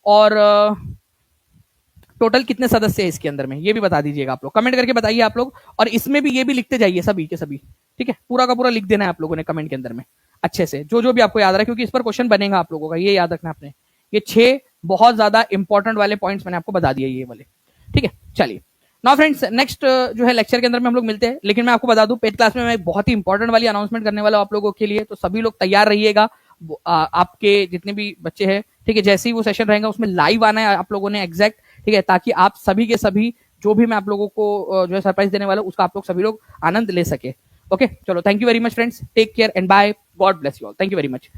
और टोटल कितने सदस्य है इसके अंदर में, ये भी बता दीजिएगा आप लोग, कमेंट करके बताइए आप लोग। और इसमें भी ये भी लिखते जाइए सभी के सभी, ठीक है, पूरा का पूरा लिख देना है आप लोगों ने कमेंट के अंदर में अच्छे से, जो जो भी आपको याद रहा है, क्योंकि इस पर क्वेश्चन बनेगा आप लोगों का, ये याद रखना आपने। ये 6 बहुत ज्यादा इंपॉर्टेंट वाले पॉइंट्स मैंने आपको बता दिए ये वाले, ठीक है। चलिए नाउ फ्रेंड्स, नेक्स्ट जो है लेक्चर के अंदर में हम लोग मिलते हैं। लेकिन मैं आपको बता दूं, पेड क्लास में मैं बहुत ही इंपॉर्टेंट वाली अनाउंसमेंट करने वाला हूं आप लोगों के लिए, तो सभी लोग तैयार रहिएगा। आपके जितने भी बच्चे हैं, ठीक है, जैसे ही वो सेशन रहेगा उसमें लाइव आना है आप लोगों ने एग्जैक्ट, ठीक है, ताकि आप सभी के सभी जो भी मैं आप लोगों को जो है सरप्राइज देने वाला हूं उसका आप लोग सभी लोग आनंद ले सके। ओके, चलो, thank you very much friends, take care and bye, God bless you all, thank you very much.